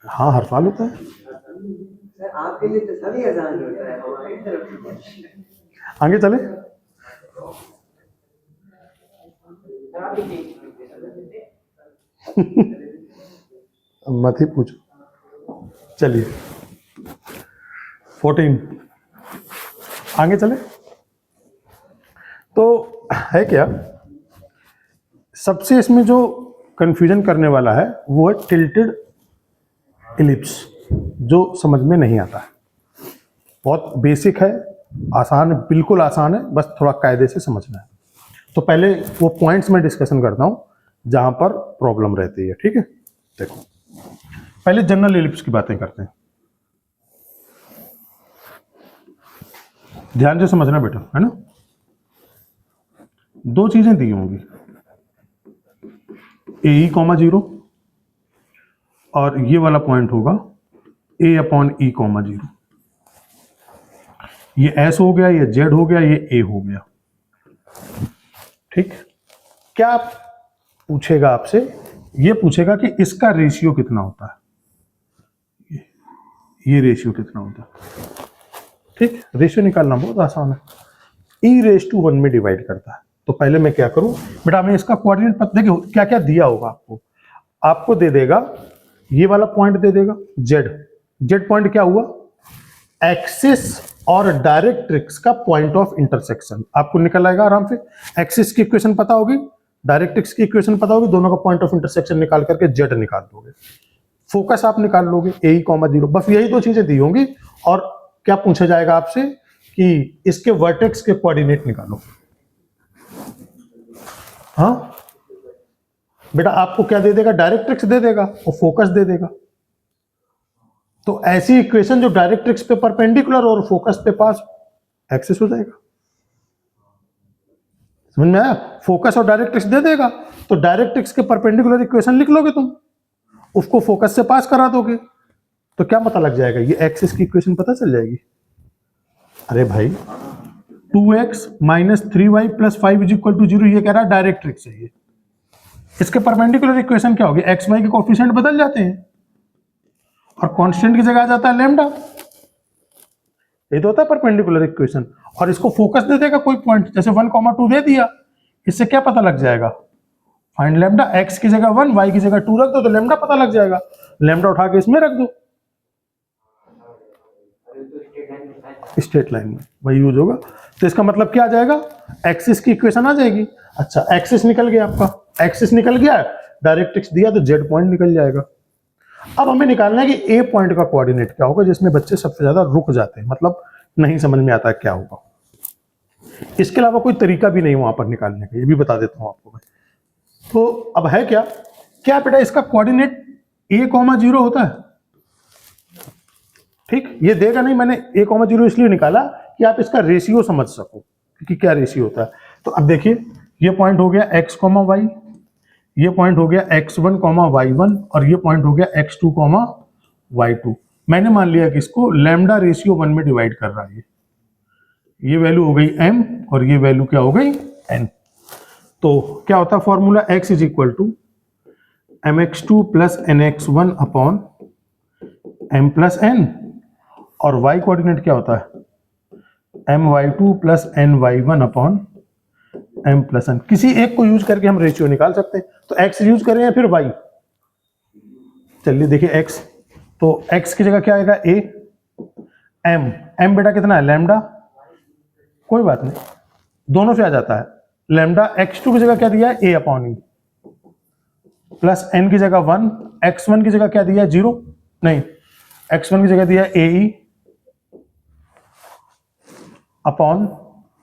[SPEAKER 2] हाँ हर साल होता है।
[SPEAKER 1] आपके लिए तो सभी आसान होता है, हमारी तरफ से
[SPEAKER 2] आगे चले, मत ही पूछो, चलिए 14 आगे चले। तो है क्या, सबसे इसमें जो कंफ्यूजन करने वाला है वो है टिल्टेड इलिप्स, जो समझ में नहीं आता है, बहुत बेसिक है, आसान है, बिल्कुल आसान है, बस थोड़ा कायदे से समझना है। तो पहले वो पॉइंट्स में डिस्कशन करता हूं जहां पर प्रॉब्लम रहती है, ठीक है। देखो पहले जनरल इलिप्स की बातें करते हैं, ध्यान से समझना बेटा, है ना। दो चीजें दी होंगी, ए कॉमा 0 और ये वाला पॉइंट होगा ए अपॉन ई कॉमा 0। ये एस हो गया, ये जेड हो गया, ये ए हो गया। ठीक, क्या पूछेगा आपसे? ये पूछेगा कि इसका रेशियो कितना होता है, ये रेशियो कितना होता है। ठीक, रेशियो निकालना बहुत आसान है, e⁻1 में डिवाइड करता है। तो पहले मैं क्या करूं बेटा, हमें इसका कोऑर्डिनेट पता, देखिए क्या क्या दिया होगा आपको। आपको दे देगा ये वाला पॉइंट दे देगा जेड पॉइंट क्या हुआ, एक्सिस और डायरेक्ट्रिक्स का पॉइंट ऑफ इंटरसेक्शन आपको निकल आएगा आराम से। एक्सिस की इक्वेशन पता होगी, डायरेक्ट्रिक्स की इक्वेशन पता होगी, दोनों का पॉइंट ऑफ इंटरसेक्शन निकाल करके जेड निकाल दोगे। फोकस आप निकाल लोगे ए कॉमा 0, बस यही दो चीजें दी होंगी। और क्या पूछा जाएगा आपसे कि इसके वर्टेक्स के कोऑर्डिनेट निकालो। हाँ बेटा, आपको क्या दे देगा, डायरेक्ट्रिक्स दे देगा और फोकस दे देगा। तो ऐसी इक्वेशन जो डायरेक्ट्रिक्स पे परपेंडिकुलर और फोकस पे पास एक्सिस हो जाएगा। समझ में आया? फोकस और डायरेक्ट्रिक्स दे देगा तो डायरेक्ट्रिक्स के परपेंडिकुलर इक्वेशन लिख लोगे तुम, उसको फोकस से पास करा दोगे तो क्या पता लग जाएगा, ये एक्सिस की इक्वेशन पता चल जाएगी। अरे भाई 2x minus 3y plus 5 is equal to 0, ये कह रहा है डायरेक्ट्रिक्स है। ये इसके परपेंडिकुलर इक्वेशन क्या होगी, एक्स वाई के कोफिशिएंट बदल जाते हैं और कांस्टेंट की जगह आ जाता है लैम्डा। ये तो होता है परपेंडिकुलर इक्वेशन। और इसको फोकस दे देगा कोई पॉइंट, जैसे 1,2 दे दिया, इससे क्या पता लग जाएगा, फाइंड लैम्डा। एक्स की जगह 1, वाई की जगह 2 रख दो तो लैम्डा पता लग जाएगा, लैम्डा उठा के इसमें रख दो, स्ट्रेट लाइन में वही यूज होगा। तो इसका मतलब क्या आ जाएगा, एक्सिस की इक्वेशन आ जाएगी। अच्छा, एक्सिस निकल गया आपका, एक्सिस निकल गया, डायरेक्ट्रिक्स दिया तो जेड पॉइंट निकल जाएगा। अब हमें निकालना है कि ए पॉइंट का कोऑर्डिनेट क्या होगा, जिसमें बच्चे सबसे ज्यादा रुक जाते हैं, मतलब नहीं समझ में आता क्या होगा। इसके अलावा कोई तरीका भी नहीं वहां पर निकालने का, ये भी बता देता हूं आपको मैं। तो अब है क्या, क्या बेटा इसका कोऑर्डिनेट ए कॉमा 0 होता है। ठीक, ये देगा नहीं, मैंने ए कॉमा 0 इसलिए निकाला कि आप इसका रेशियो समझ सको कि क्या रेशियो होता है। तो अब देखिए, ये पॉइंट हो गया x कॉमा वाई, ये पॉइंट हो गया x1 कॉमा y1 और ये पॉइंट हो गया x2 कॉमा y2। मैंने मान लिया कि इसको लैम्डा रेशियो 1 में डिवाइड कर रहा है। ये वैल्यू हो गई m और ये वैल्यू क्या हो गई n। तो क्या होता है formula, x is equal to mx2 plus nx1 upon m plus n, और y कोऑर्डिनेट क्या होता है my2 plus ny1 upon m plus n। किसी एक को यूज करके हम रेशियो निकाल सकते हैं, तो x यूज करें या फिर y। चलिए देखिए x, तो x की जगह क्या आएगा a, m बेटा कितना है लैम्डा, कोई बात नहीं दोनों से आ जाता है। लैम्डा x2 की जगह क्या दिया है a upon E, plus n की जगह 1, x1 की जगह क्या दिया है 0, नहीं x1 की जगह दिया है ae upon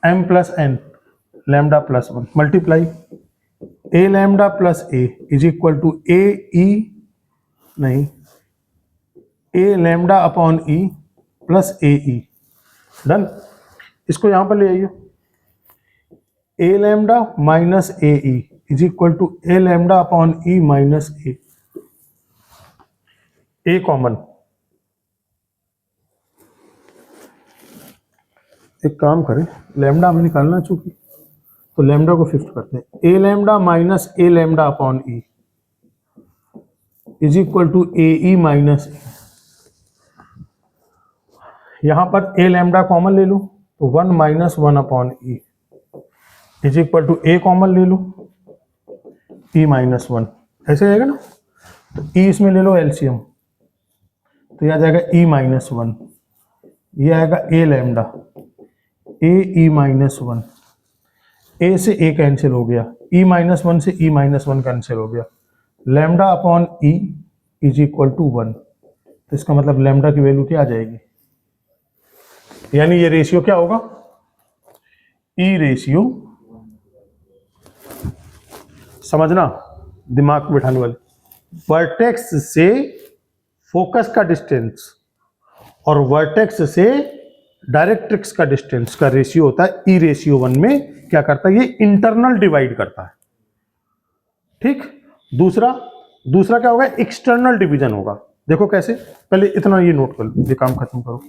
[SPEAKER 2] m plus n, lambda plus 1 multiply a lambda plus a is equal to a e, नहीं a lambda upon e plus a e। Done, इसको यहां पर ले आइए, a lambda minus a e is equal to a lambda upon e minus a common. एक काम करें, lambda हमें निकालना चूंकि, तो लैम्डा को शिफ्ट करते हैं, A lambda minus A lambda upon E is equal to A E minus A. यहां पर ए लैम्डा कॉमन ले लो तो 1 minus 1 upon E is equal to A common ले लो ई माइनस 1, ऐसे आएगा ना। तो ई इसमें ले लो एलसीएम, तो यह आ जाएगा ई माइनस 1, यह आएगा ए लैम्डा ए ई माइनस 1, ए से ए कैंसिल हो गया, ई माइनस 1 से ई माइनस 1 कैंसिल हो गया, lambda upon E is equal to 1। तो इसका मतलब लैम्डा की वैल्यू क्या आ जाएगी, यानी ये रेशियो क्या होगा, ई रेशियो, समझना दिमाग को बिठाने वाले, वर्टेक्स से फोकस का डिस्टेंस और वर्टेक्स से डायरेक्ट्रिक्स का डिस्टेंस का रेशियो होता है ई रेशियो 1 में क्या करता है, ये इंटरनल डिवाइड करता है, ठीक। दूसरा क्या होगा, एक्सटर्नल डिवीजन होगा। देखो कैसे, पहले इतना ये नोट कर लो, ये काम खत्म करो।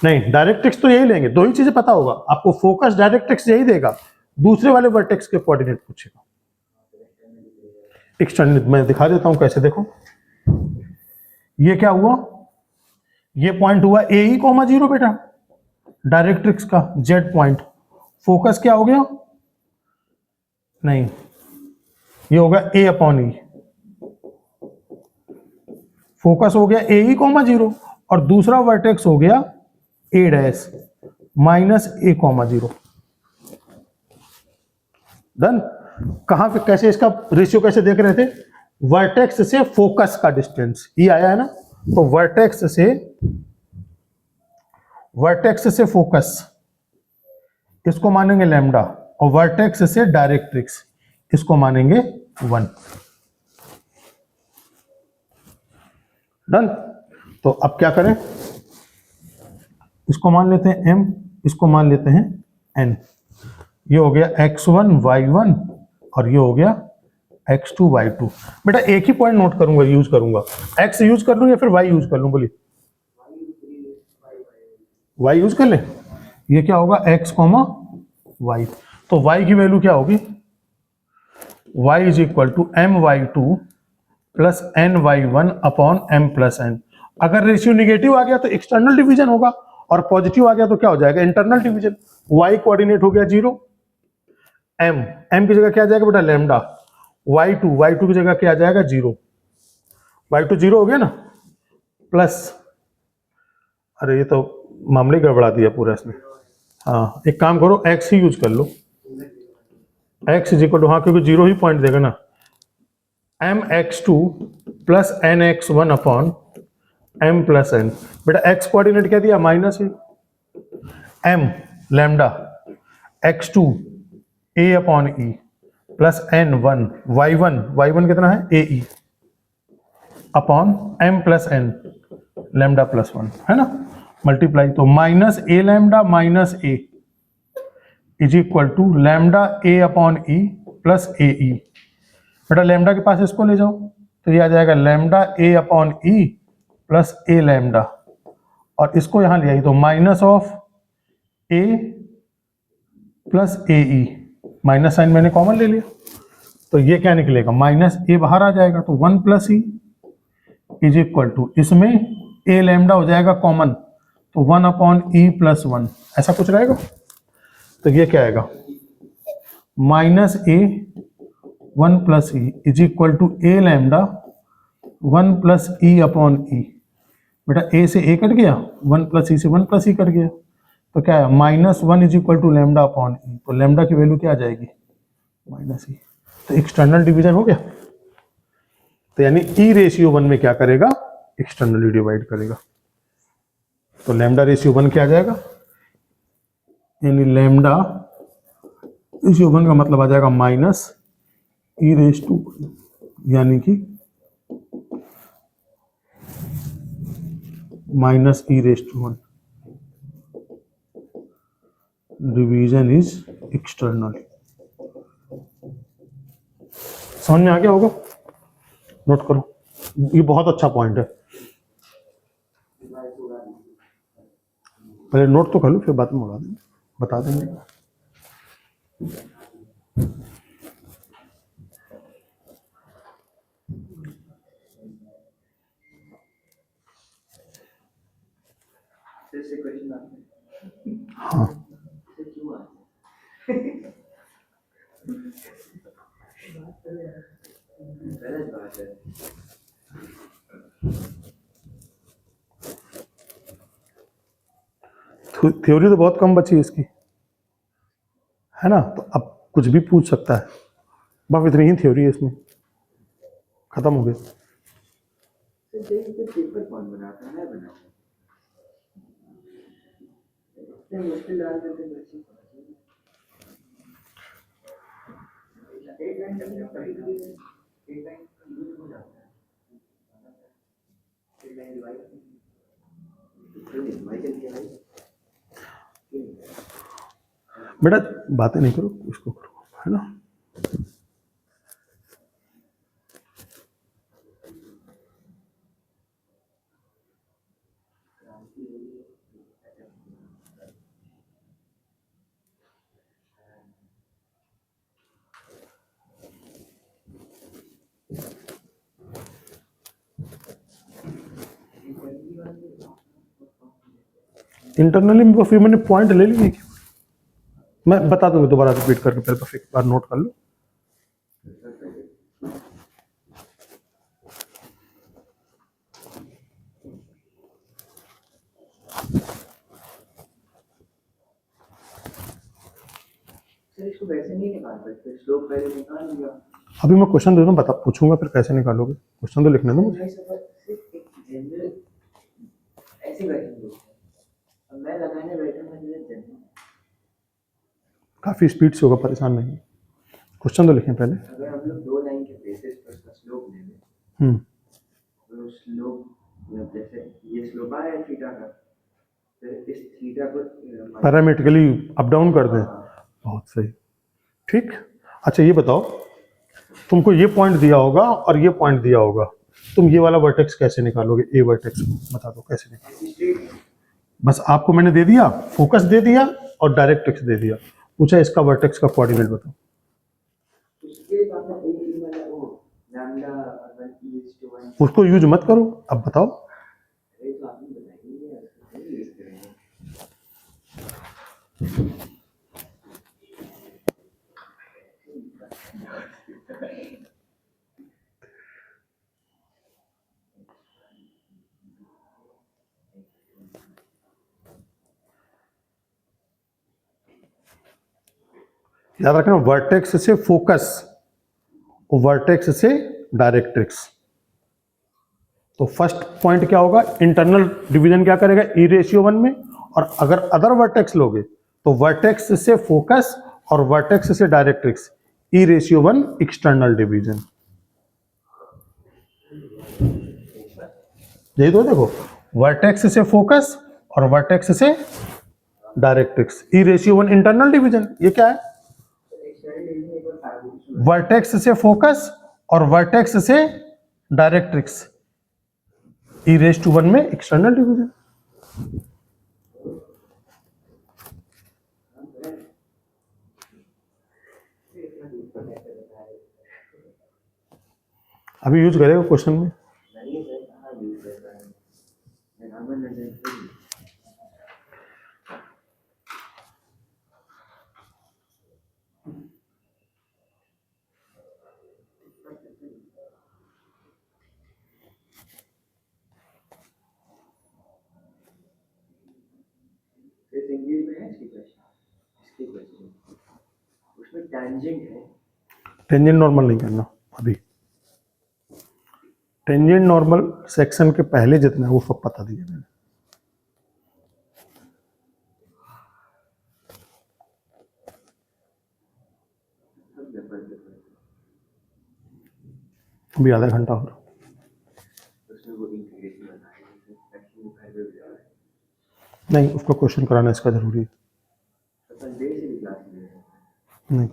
[SPEAKER 2] नहीं, डायरेक्ट्रिक्स तो यही लेंगे, दो ही चीजें पता होगा आपको, फोकस डायरेक्ट्रिक्स यही देगा, दूसरे वाले वर्टेक्स के कोऑर्डिनेट पूछेगा। एक्सटर्नल मैं दिखा देता हूं कैसे, देखो ये क्या हुआ, ये पॉइंट हुआ ए ई कॉमा 0 बेटा, डायरेक्ट्रिक्स का जेड पॉइंट। फोकस क्या हो गया, नहीं, ये होगा ए अपॉन ई, फोकस हो गया ए ई कॉमा 0, और दूसरा वर्टेक्स हो गया ए dash minus A comma 0। Done. कहां पे कैसे इसका रेशियो कैसे देख रहे थे, वर्टेक्स से फोकस का डिस्टेंस, ये आया है ना, तो वर्टेक्स से फोकस इसको मानेंगे लैम्डा, और वर्टेक्स से डायरेक्ट्रिक्स इसको मानेंगे 1। डन। तो अब क्या करें, इसको मान लेते हैं m, इसको मान लेते हैं n। ये हो गया x1 y1 और ये हो गया x2 y2। बेटा एक ही पॉइंट नोट करूंगा, यूज करूंगा, x यूज कर लूं या फिर y यूज कर लूं, बोलिए। y यूज कर ले। ये क्या होगा, x कॉमा y, तो y की वैल्यू क्या होगी, y is equal to M Y two plus N Y one upon M plus N. अगर रेशियो निगेटिव आ गया तो एक्सटर्नल डिवीजन होगा, और पॉजिटिव आ गया तो क्या हो जाएगा, इंटरनल डिवीजन। y कोऑर्डिनेट हो गया 0, m की जगह क्या आ जाएगा बेटा, लैम्डा। y2 की जगह क्या आ जाएगा, 0, y2 0 हो गया ना, प्लस, अरे ये तो मामले गड़बड़ा दिया पूरा इसमें। हाँ एक काम करो, x ही यूज कर लो, x इज इक्वल टू, हाँ क्योंकि 0 ही पॉइंट देगा ना, M X two plus N X one upon M plus N. बेटा x कोऑर्डिनेट क्या दिया, माइनस है, m lambda x2 a upon E plus n1 y1 कितना है, A E upon m plus N lambda plus 1, है ना, multiply, तो minus A lambda minus A is equal to lambda A upon E plus A ई। बेटा lambda के पास इसको ले जाओ, तो ये आ जाएगा lambda A upon E plus A lambda, और इसको यहां ले आई तो minus of A plus A E, minus sign मैंने कॉमन ले लिया, तो ये क्या निकलेगा, माइनस ए बाहर आ जाएगा, तो 1 plus E is equal to, इसमें ए लैम्डा हो जाएगा कॉमन, तो 1 अपॉन ई प्लस 1, ऐसा कुछ रहेगा। तो ये क्या आएगा, minus A 1 plus E is equal to A lambda 1 plus E upon E. बेटा ए से ए कट गया, 1 प्लस ई से 1 प्लस ई कट गया, तो क्या है, minus 1 is equal to lambda upon E, तो लैम्डा की वैल्यू क्या आ जाएगी, माइनस ई। तो एक्सटर्नल डिवीजन हो गया, तो यानी ई रेशियो 1 में क्या करेगा, एक्सटर्नली डिवाइड करेगा, तो लैम्डा रेशियो 1 क्या आ जाएगा, यानी लैम्डा रेशियो 1 का मतलब आ जाएगा माइनस ई रेस टू, यानी कि minus E raise to 1, division is external. समझ में आ गया होगा, नोट करो, ये बहुत अच्छा पॉइंट है, पहले नोट तो कर लो फिर बाद में उड़ा देंगे, बता देंगे। हाँ थ्योरी तो बहुत कम बची है इसकी, है ना, तो अब कुछ भी पूछ सकता है, बस इतनी ही थ्योरी है इसमें, खत्म हो गया।
[SPEAKER 1] पेपर कौन बनाता है, मुश्किल डाल देते बच्चे, एक घंटे में एक लाइन यूज हो जाता है, एक लाइन डिवाइड
[SPEAKER 2] बेटा बातें नहीं करो, इसको करो, है ना। इंटरनली फिर मैंने पॉइंट ले लिए, मैं बता दूंगा दोबारा रिपीट करके, पहले बस एक बार नोट कर लो।
[SPEAKER 1] सर इसको वैसे नहीं निकाल सकते, स्लोप पहले निकाल लिया।
[SPEAKER 2] अभी मैं क्वेश्चन दे दूँ, बता पूछूंगा फिर कैसे निकालोगे, क्वेश्चन तो लिखने दो मुझे।
[SPEAKER 1] नहीं सर, सिर्फ एक जनरल ऐसे बैठे दो, अब मैं लगाने बैठा मुझे जनरल।
[SPEAKER 2] काफी स्पीड से होगा, परेशान नहीं, क्वेश्चन तो लिखें पहले।
[SPEAKER 1] अगर हम लोग 2 लाइन के बेसिस पर उसका स्लोप ले लें, तो स्लोप जैसे ये स्लोप आया है थीटा का, फिर इस थीटा को
[SPEAKER 2] पैरामेट्रिकली अप डाउन कर दें, बहुत सही, ठीक। अच्छा ये बताओ, तुमको ये पॉइंट दिया होगा और ये पॉइंट दिया होगा, तुम ये वाला वर्टेक्स कैसे निकालोगे, ए वर्टेक्स बता दो कैसे निकालोगे। बस आपको मैंने दे दिया, फोकस दे दिया और डायरेक्ट्रिक्स दे दिया, पूछा इसका वर्टेक्स का कोऑर्डिनेट बताओ। उसको यूज मत करो, अब बताओ। याद रखना, वर्टेक्स से फोकस, वर्टेक्स से डायरेक्ट्रिक्स। तो फर्स्ट पॉइंट क्या होगा, इंटरनल डिवीजन क्या करेगा, E/1 में, और अगर अदर वर्टेक्स लोगे तो वर्टेक्स से फोकस और वर्टेक्स से डायरेक्ट्रिक्स, E/1 एक्सटर्नल डिवीजन। यही तो देखो, वर्टेक्स से फोकस और वर्टेक्स से डायरेक्ट्रिक्स, E/1 इंटरनल डिवीजन। ये क्या है, वर्टेक्स से फोकस और वर्टेक्स से डायरेक्ट्रिक्स, E/1 में एक्सटर्नल डिवीजन। अभी यूज करेगा क्वेश्चन में।
[SPEAKER 1] उसमें टेंजेंट है,
[SPEAKER 2] टेंजेंट नॉर्मल नहीं करना अभी, टेंजेंट नॉर्मल सेक्शन के पहले जितना है वो सब बता दिया मैंने। अभी आधा घंटा हो रहा, नहीं उसका क्वेश्चन कराना इसका जरूरी है, नहीं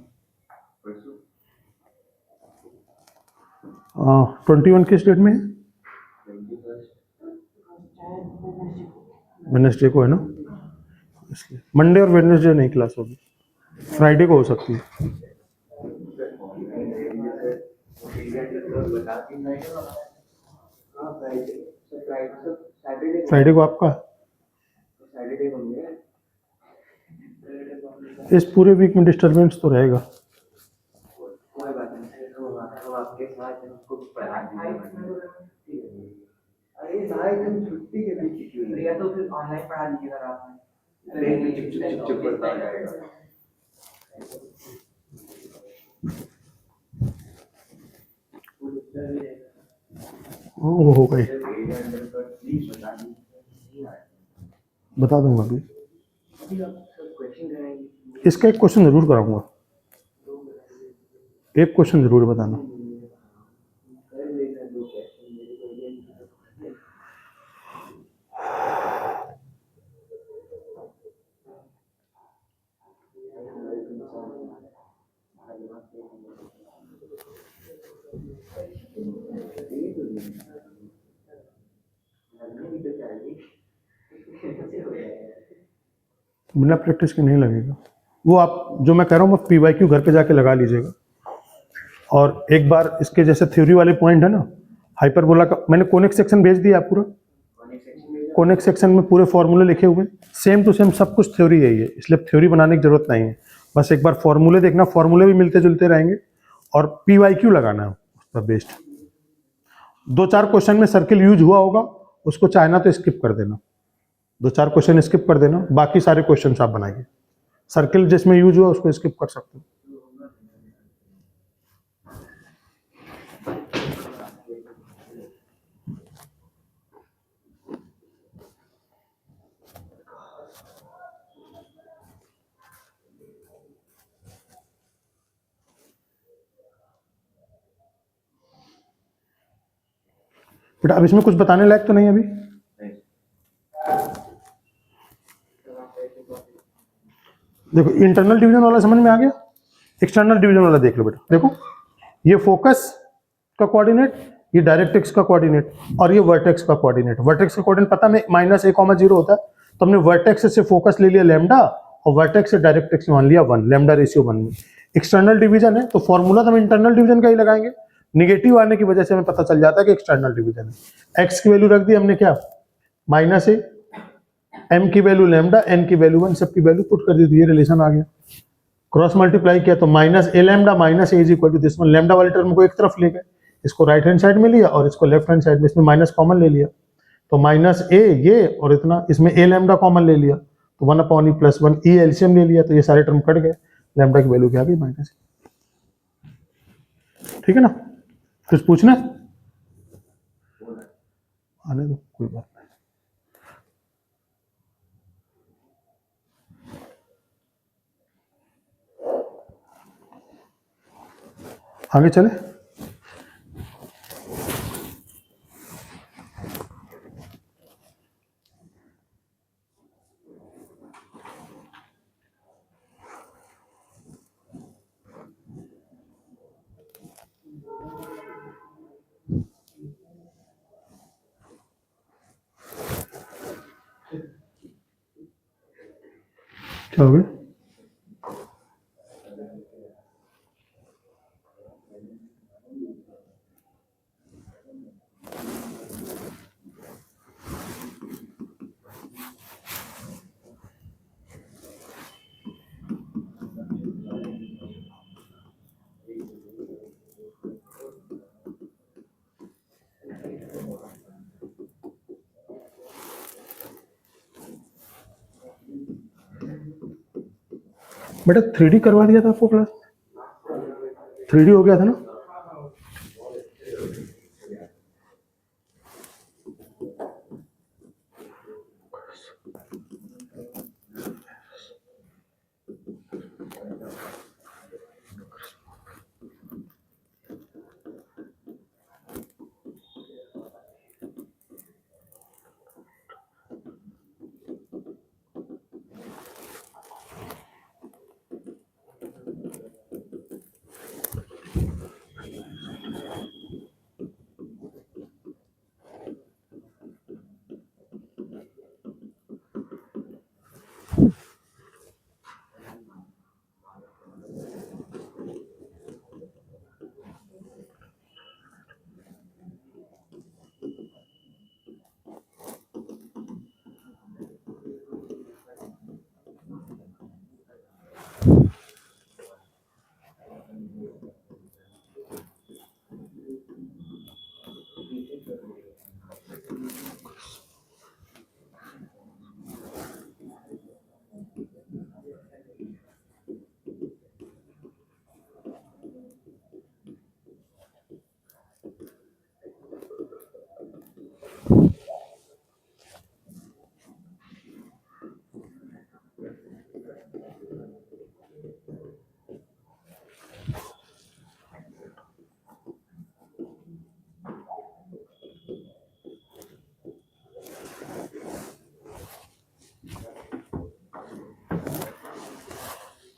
[SPEAKER 2] 21 किस डेट में है, वेडनेसडे को है ना, इसलिए मंडे और वेडनेसडे नहीं क्लास होगी, फ्राइडे को हो सकती है। फ्राइडे को आपका, इस पूरे वीक में डिस्टरबेंस तो रहेगा।
[SPEAKER 1] कोई बात नहीं, हम आपके साथ उनको पढ़ा देंगे। अरे भाई तुम छुट्टी के बीच क्यों नहीं, या तो फिर ऑनलाइन पढ़ा लीजिएगा रात में, अरे चुप पढ़ता जाएगा।
[SPEAKER 2] वो हो गई, बता दूंगा अभी, इसका एक क्वेश्चन जरूर कराऊंगा, एक क्वेश्चन जरूर बताना।
[SPEAKER 1] यही तो नहीं लगना भी तो चाहिए कैसे हो जाएगा।
[SPEAKER 2] बिना प्रैक्टिस के नहीं लगेगा वो। आप जो मैं कह रहा हूँ पी वाई क्यू घर पे जाके लगा लीजिएगा। और एक बार इसके जैसे थ्योरी वाले पॉइंट है ना, हाइपरबोला का मैंने कोनिक सेक्शन भेज दिया पूरा। कोनिक सेक्शन में पूरे फॉर्मूले लिखे हुए, सेम टू सेम सब कुछ थ्योरी है ये, इसलिए थ्योरी बनाने की जरूरत नहीं है। बस एक बार फॉर्मूले देखना, फॉर्मूले भी मिलते जुलते रहेंगे और पी वाई क्यू लगाना है उस पर बेस्ड। 2-4 क्वेश्चन में सर्किल यूज हुआ होगा, उसको चाहना तो स्किप कर देना, 2-4 क्वेश्चन स्किप कर देना, बाकी सारे क्वेश्चन आप बनाइए। सर्किल जिसमें यूज हुआ उसको स्किप कर सकते हो। बेटा अब इसमें कुछ बताने लायक तो नहीं अभी? देखो इंटरनल डिवीजन वाला समझ में आ गया, एक्सटर्नल डिवीजन वाला देख लो बेटा। देखो ये फोकस का कोऑर्डिनेट, ये डायरेक्ट्रिक्स का कोऑर्डिनेट और ये वर्टेक्स का कोऑर्डिनेट। वर्टेक्स का कोऑर्डिनेट पता है -a,0 होता है, तो हमने वर्टेक्स से फोकस ले लिया लैम्डा और वर्टेक्स से डायरेक्ट्रिक्स मान लिया 1, लैम्डा रेशियो 1 में। एक्सटर्नल डिवीजन है तो फॉर्मूला तो हम इंटरनल डिवीजन का ही लगाएंगे, निगेटिव आने की वजह से हमें पता चल जाता है कि एक्सटर्नल डिवीजन है। एक्स की वैल्यू रख दी हमने क्या, -a, m की वैल्यू लैम्डा, n की वैल्यू 1, सबकी वैल्यू पुट कर दी थी, ये रिलेशन आ गया। क्रॉस मल्टीप्लाई किया तो -a lambda -a is equal to this one, lambda वाले टर्म को एक तरफ ले गए, इसको राइट हैंड साइड में लिया और इसको लेफ्ट हैंड साइड में, इसमें माइनस कॉमन ले लिया तो -a ये और इतना, इसमें a लैम्डा कॉमन ले लिया तो 1/e + 1, e एलसीएम ले लिया तो ये सारे टर्म कट गए, लैम्डा की वैल्यू क्या आ गई -a। ठीक है ना? कुछ पूछना है? आने दो, कोई बात नहीं। आगे चले। क्या हो गया? बेटा 3D करवा दिया था आपको क्लास, 3D हो गया था ना?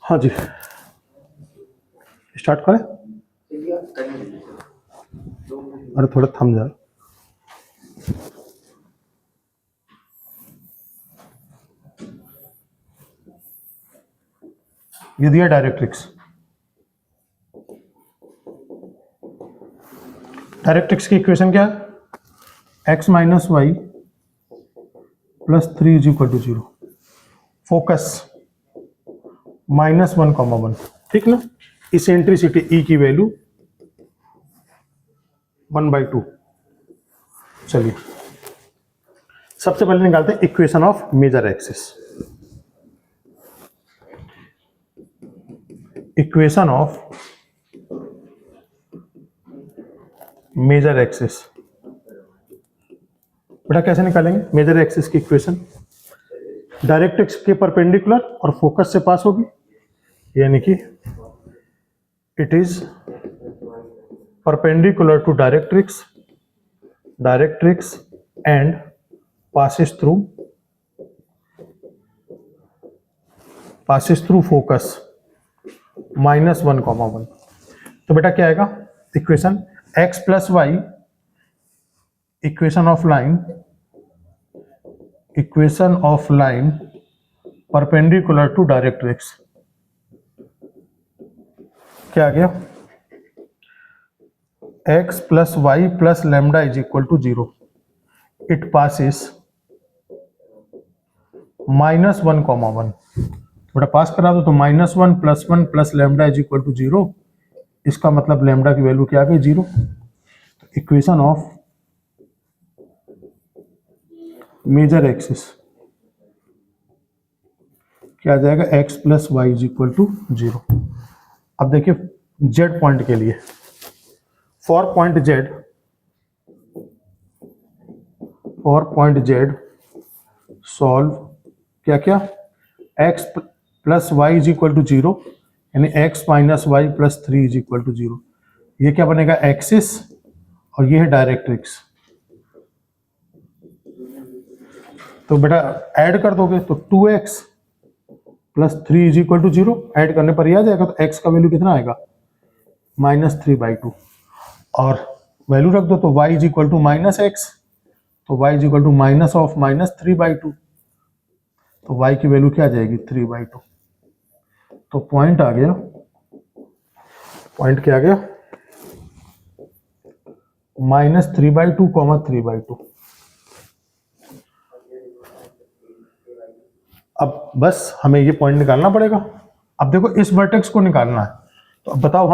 [SPEAKER 2] हाँ जी स्टार्ट करें?
[SPEAKER 1] चलिए आप करने दीजिए। 2 मिनट।
[SPEAKER 2] अरे थोड़ा थम जाए। ये दिया डायरेक्ट्रिक्स। डायरेक्ट्रिक्स की इक्वेशन क्या है? x minus Y plus 3 is equal to 0। Focus -1,1, ठीक ना? इसेंट्रिसिटी ई की वैल्यू 1/2। चलिए सबसे पहले निकालते हैं equation of major axis. Equation of major axis बेटा कैसे निकालेंगे मेजर एक्सिस की इक्वेशन? डायरेक्ट्रिक्स के परपेंडिकुलर और फोकस से पास होगी, यानी कि it is perpendicular to directrix and passes through focus -1,1। तो बेटा क्या आएगा equation? x plus Y equation of line perpendicular to directrix. क्या आ गया? x plus Y plus lambda is equal to 0। It passes -1,1। बेटा पास करा दो तो -1 + 1 plus lambda is equal to 0। इसका मतलब लैम्डा की वैल्यू क्या आ गई? 0। इक्वेशन ऑफ मेजर एक्सिस क्या आ जाएगा? x plus Y is equal to 0। अब देखिए z पॉइंट के लिए, फॉर पॉइंट z सॉल्व क्या क्या? x plus Y is equal to 0, यानी x minus Y plus 3 is equal to 0। ये क्या बनेगा? एक्सिस, और ये है डायरेक्ट्रिक्स। तो बेटा ऐड कर दोगे तो 2x plus 3 is equal to 0। Add करने पर ही आ जाएगा, तो x का वैल्यू कितना आएगा? -3/2। और वैल्यू रख दो तो y is equal to -x, तो y is equal to minus of -3/2। तो y की वैल्यू क्या आ जाएगी? 3/2। तो पॉइंट आ गया, पॉइंट क्या आ गया? -3/2, 3/2। अब बस हमें ये पॉइंट निकालना पड़ेगा। अब देखो इस वर्टेक्स को निकालना है, तो अब बताओ।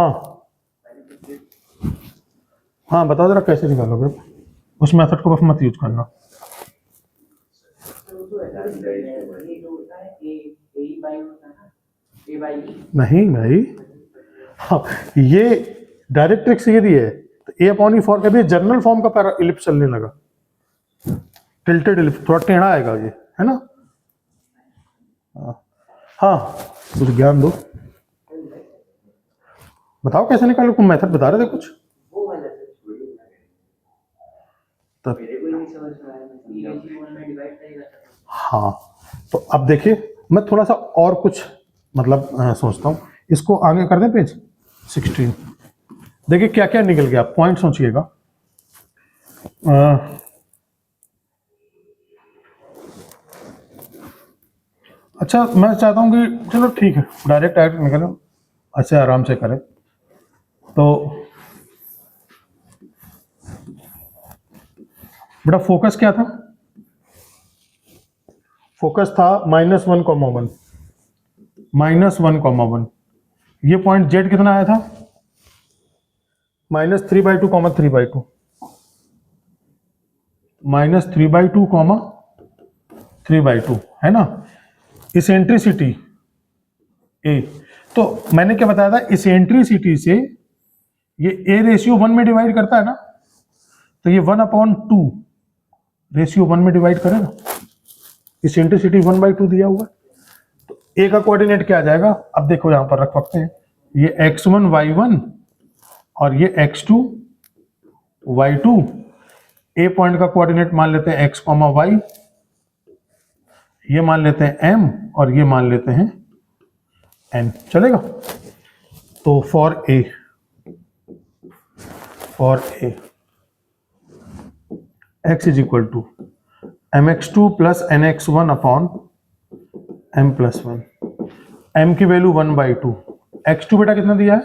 [SPEAKER 2] हाँ बताओ जरा कैसे निकालोगे? उस मेथड को बस मत यूज करना। नहीं भाई, हाँ ये डायरेक्ट्रिक्स ये दी है तो A/E फॉर्म, अभी जनरल फॉर्म का पैरा इलिप्स चलने लगा, टिल्टेड इलिप्स, थोड़ा टेढ़ा आएगा ये, है ना? हाँ कुछ ज्ञान दो, बताओ कैसे निकालो, कोई मेथड बता रहे थे कुछ? तब हाँ, तो अब देखिए मैं थोड़ा सा और कुछ मतलब सोचता हूँ। इसको आगे कर दें पेज 16। देखिए क्या क्या निकल गया, पॉइंट सोचिएगा। अच्छा मैं चाहता हूँ कि चलो ठीक है डायरेक्ट निकले, ऐसे आराम से करें। तो बेटा फोकस क्या था? फोकस था -1,1, -1,1। ये पॉइंट z कितना आया था? -3/2, 3/2, -3/2, 3/2, है ना? इसेंट्रिसिटी a, तो मैंने क्या बताया था? इसेंट्रिसिटी से ये a रेशियो 1 में डिवाइड करता है ना, तो ये 1/2 रेशियो 1 में डिवाइड करेगा। इसेंट्रिसिटी 1/2 दिया हुआ है, तो a का कोऑर्डिनेट क्या आ जाएगा? अब देखो यहां पर रख सकते हैं, ये x1 y1 और ये x2 y2। a पॉइंट का कोऑर्डिनेट मान लेते हैं x, y, ये मान लेते हैं m और ये मान लेते हैं n। चलेगा? तो for a x is equal to mx2 plus nx1 upon m plus 1। m की वैल्यू 1/2, x2 बेटा कितना दिया है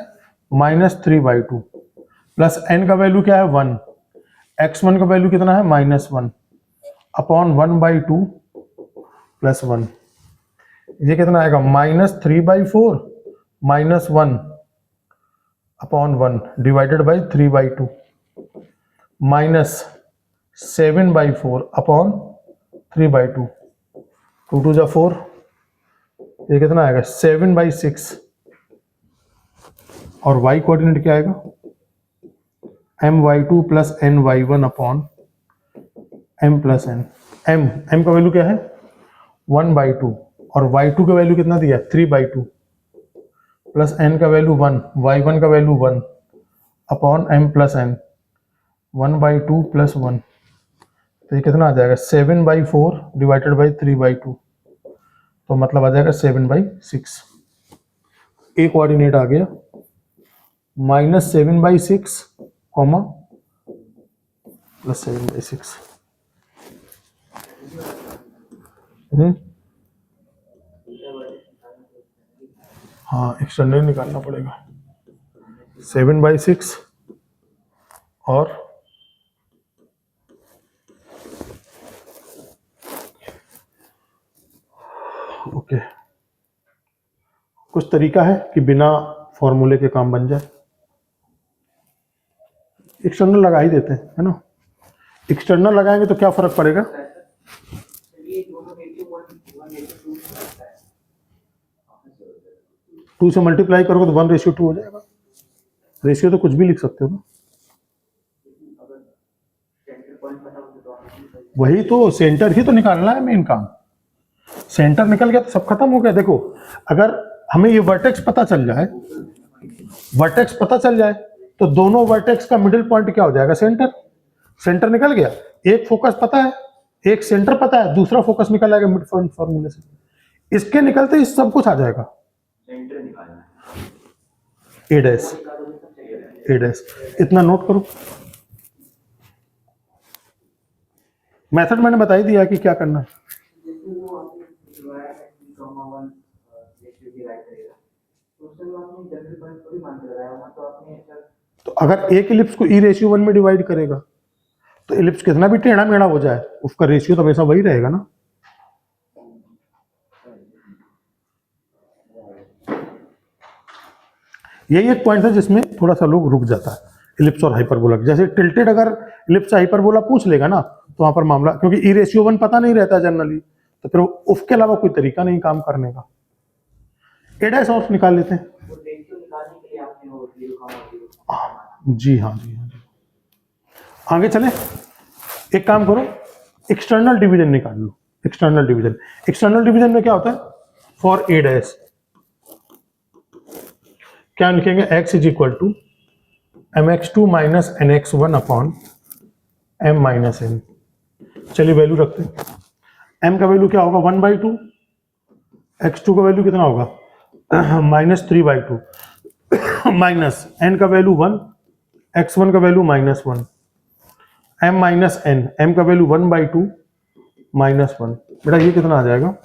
[SPEAKER 2] -3/2, प्लस n का वैल्यू क्या है 1, x1 का वैल्यू कितना है -1 अपॉन 1/2 प्लस 1। ये कितना आएगा -3/4 -1 अपॉन 1 डिवाइडेड बाई 3/2 -7/4 अपॉन 3/2, 2 2 जा 4, ये कितना आएगा 7/6। और y कोऑर्डिनेट क्या आएगा my2 plus ny1 upon m plus n। m का वैल्यू क्या है 1/2 और y2 का वैल्यू कितना दिया 3/2 प्लस n का वैल्यू 1, y1 का value 1 upon m plus n 1/2 plus 1। तो ये कितना आ जाएगा 7/4 डिवाइडेड बाई 3/2, तो मतलब आ जाएगा 7/6। ए कोऑर्डिनेट आ गया -7/6 कॉमा प्लस 7/6। हाँ एक्सटेंडर निकालना पड़ेगा 7/6 और ओके कुछ तरीका है कि बिना फॉर्मूले के काम बन जाए। एक्सटर्नल लगा ही देते हैं है ना। एक्सटर्नल लगाएंगे तो क्या फर्क पड़ेगा
[SPEAKER 1] ये दोनों रेशियो 1:2 है।
[SPEAKER 2] 2 से मल्टीप्लाई करोगे तो 1:2 हो जाएगा। रेशियो तो कुछ भी लिख सकते हो ना।
[SPEAKER 1] अगर सेंटर पॉइंट पता हो तो
[SPEAKER 2] वही तो सेंटर ही तो निकालना है मेन काम। सेंटर निकल गया तो सब खत्म हो गया। देखो अगर हमें ये वर्टेक्स पता चल जाए, वर्टेक्स पता चल जाए तो दोनों वर्टेक्स का मिडिल पॉइंट क्या हो जाएगा सेंटर। सेंटर निकल गया, एक फोकस पता है, एक सेंटर पता है, दूसरा फोकस निकल आएगा मिड पॉइंट फॉर्मूले से। इसके निकलते ही सब कुछ आ जाएगा।
[SPEAKER 1] सेंटर निकालना है
[SPEAKER 2] ए डैश इतना नोट करो। मेथड मैंने बता ही दिया कि क्या करना है। तो अगर एक इलिप्स को e⁻1 में डिवाइड करेगा तो इलिप्स कितना भी टेढ़ा मेढ़ा हो जाए उसका रेशियो तो हमेशा वही रहेगा ना। यही एक पॉइंट है जिसमें थोड़ा सा लोग रुक जाता है इलिप्स और हाइपरबोला। जैसे टिल्टेड अगर इलिप्स हाइपरबोला पूछ लेगा ना तो वहां पर मामला, क्योंकि e⁻1 पता नहीं रहता जनरली, तो फिर उसके अलावा कोई तरीका नहीं काम करने का। ए डैश ऑफ निकाल लेते हैं। जी हाँ जी हाँ जी। आगे चले, एक काम करो एक्सटर्नल डिवीजन निकाल लो। एक्सटर्नल डिवीजन में क्या होता है फॉर ए डैश क्या लिखेंगे x is equal to mx2 minus nx1 upon m minus n। चलिए वैल्यू रखते हैं। m का वैल्यू क्या होगा 1/2, x2 का वैल्यू कितना होगा -3/2 माइनस n का वैल्यू 1, x1 का value -1, m minus n, m का वैल्यू 1/2 -1। बेटा ये कितना आ जाएगा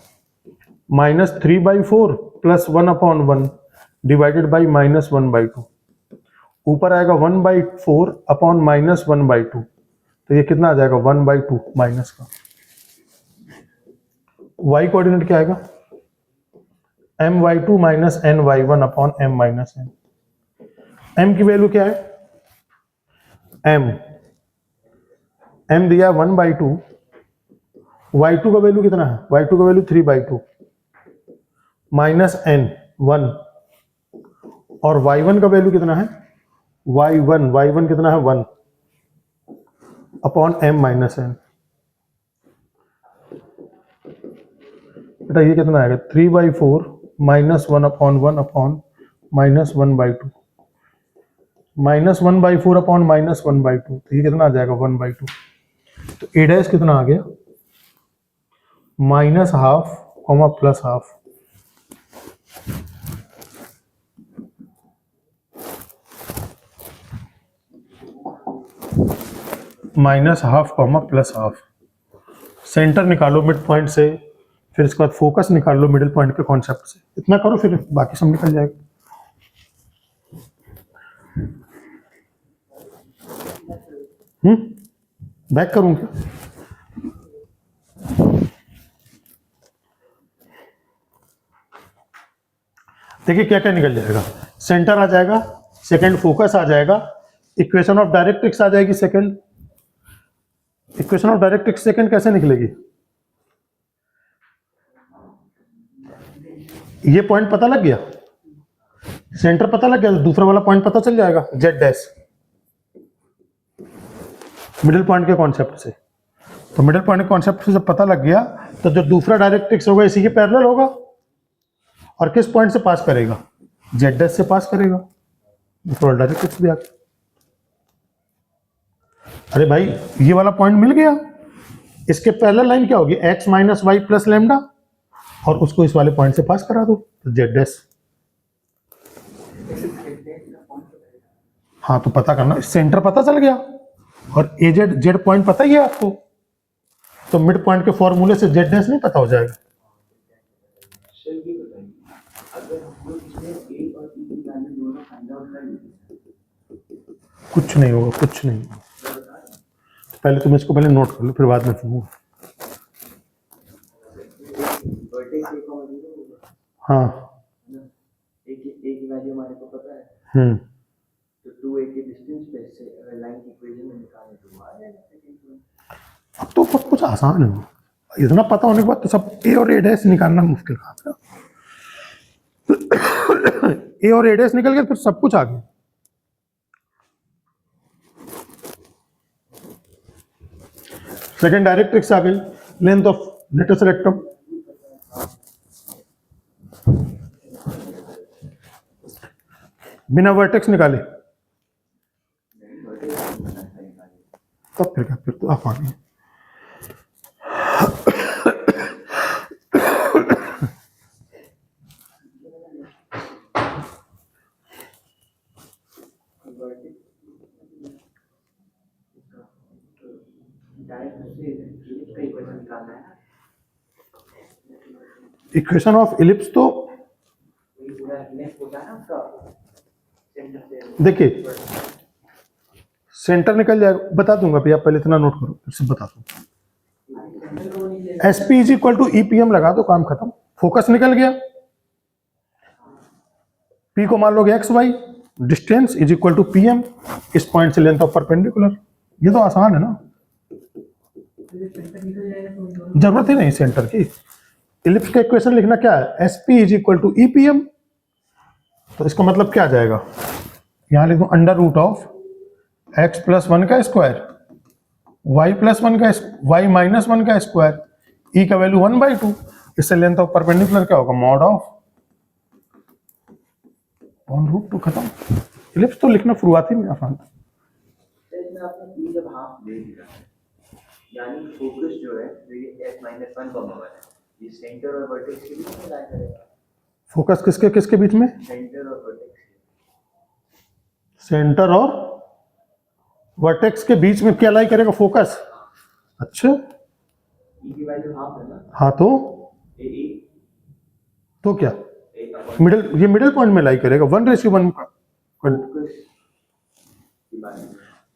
[SPEAKER 2] -3/4 प्लस 1 अपॉन 1 डिवाइडेड बाई -1/2। ऊपर आएगा 1/4 अपॉन -1/2, तो ये कितना आ जाएगा 1/2 माइनस का। y कोऑर्डिनेट क्या आएगा my2 minus ny1 upon m minus n। m की वैल्यू क्या है m दिया 1/2, y2 का वैल्यू कितना है y2 का वैल्यू 3/2 माइनस n 1 और y1 का वैल्यू कितना है y1 कितना है 1 अपॉन m माइनस n। बेटा ये कितना आएगा 3/4 माइनस 1 अपॉन 1 अपॉन -1/2 -1/4 अपॉन -1/2, तो ये कितना आ जाएगा 1/2। तो ए डैश कितना आ गया -½ plus ½ minus half comma plus half. Centre निकालो मिड पॉइंट से, फिर इसके बाद फोकस निकाल लो मिडिल पॉइंट के कॉन्सेप्ट से। इतना करो फिर बाकी सब निकल जाएगा। बैक करूँ क्या? देखिए क्या क्या निकल जाएगा। सेंटर आ जाएगा, सेकंड फोकस आ जाएगा, इक्वेशन ऑफ डायरेक्ट्रिक्स आ जाएगी second. Equation of directrix second कैसे निकलेगी? ये पॉइंट पता लग गया, सेंटर पता लग गया, तो दूसरा वाला पॉइंट पता चल जाएगा, जेड डैश, मिडिल पॉइंट के कॉन्सेप्ट से। तो मिडिल पॉइंट के कॉन्सेप्ट से जब पता लग गया तो जो दूसरा डायरेक्ट्रिक्स होगा इसी के पैरेलल होगा, और किस पॉइंट से पास करेगा? जेड डैश से पास करेगा। दूसरा डायरेक्ट्रिक्स भी आ गया। अरे भाई ये वाला पॉइंट मिल गया, इसके पैरेलल लाइन क्या होगी? x minus Y plus lambda, और उसको इस वाले पॉइंट से पास करा दो, तो जेड डैश। हाँ तो पता करना, सेंटर पता चल गया और ए जेड पॉइंट पता ही है आपको, तो मिड पॉइंट के फॉर्मूले से जेड डैश नहीं पता हो जाएगा। कुछ नहीं होगा, कुछ नहीं। पहले तुम इसको पहले नोट कर लो, फिर बाद में सुनूंगा। हाँ
[SPEAKER 1] एक वैल्यू हमारे को पता है, तो 2a के डिस्टेंस पे से अगर लाइन की इक्वेशन में निकालें तो आ जाएगा सेकंड पॉइंट।
[SPEAKER 2] अब तो सब कुछ आसान है, इतना पता होने के बाद तो सब ए और ए डैश निकालना मुश्किल काम है। ए और ए डैश निकल गया, फिर सब कुछ आ गया। सेकंड डायरेक्ट्रिक्स आ गई, लेंथ ऑफ लेटस रेक्टम। बिना वर्टेक्स निकाले तब फिर क्या, फिर तो आप आ गए। इक्वेशन ऑफ इलिप्स तो देखिए सेंटर निकल जाएगा, बता दूंगा भैया, पहले इतना नोट करो फिर से बता दूंगा। S P is equal to E P M लगा दो, काम खत्म। फोकस निकल गया, पी को मान लोगे X Y, distance is equal to P M, इस पॉइंट से लेंथ ऑफ परपेंडिकुलर। ये तो आसान है ना, जरूरत ही नहीं सेंटर की। इलिप्स का इक्वेशन लिखना क्या है? S P is equal to E P M. तो इसका मतलब क्या आ जाएगा? यहां लिख दो under root of X plus 1 का स्क्वायर, वाई प्लस 1 का, वाई माइनस 1 का स्क्वायर, ई का वैल्यू 1/2। इससे लेंथ ऑफ परपेंडिकुलर क्या होगा? Mod of on root 2। खत्म। इलिप्स तो लिखना शुरुआती में आसान था।
[SPEAKER 1] आपने जब हाफ दे दिया, यानी फोकस जो है ये x माइनस 1 कॉमा 1 है, ये सेंटर और वर्टेक्स के बीच में लाई करेगा। फोकस
[SPEAKER 2] किसके किसके बीच में?
[SPEAKER 1] सेंटर और वर्टेक्स।
[SPEAKER 2] सेंटर और वर्टेक्स के बीच में क्या लाई करेगा? फोकस। अच्छा,
[SPEAKER 1] ई की वैल्यू हाफ है ना?
[SPEAKER 2] हाँ तो
[SPEAKER 1] ए
[SPEAKER 2] तो क्या मिडिल, ये मिडिल पॉइंट में लाई करेगा 1:1 का।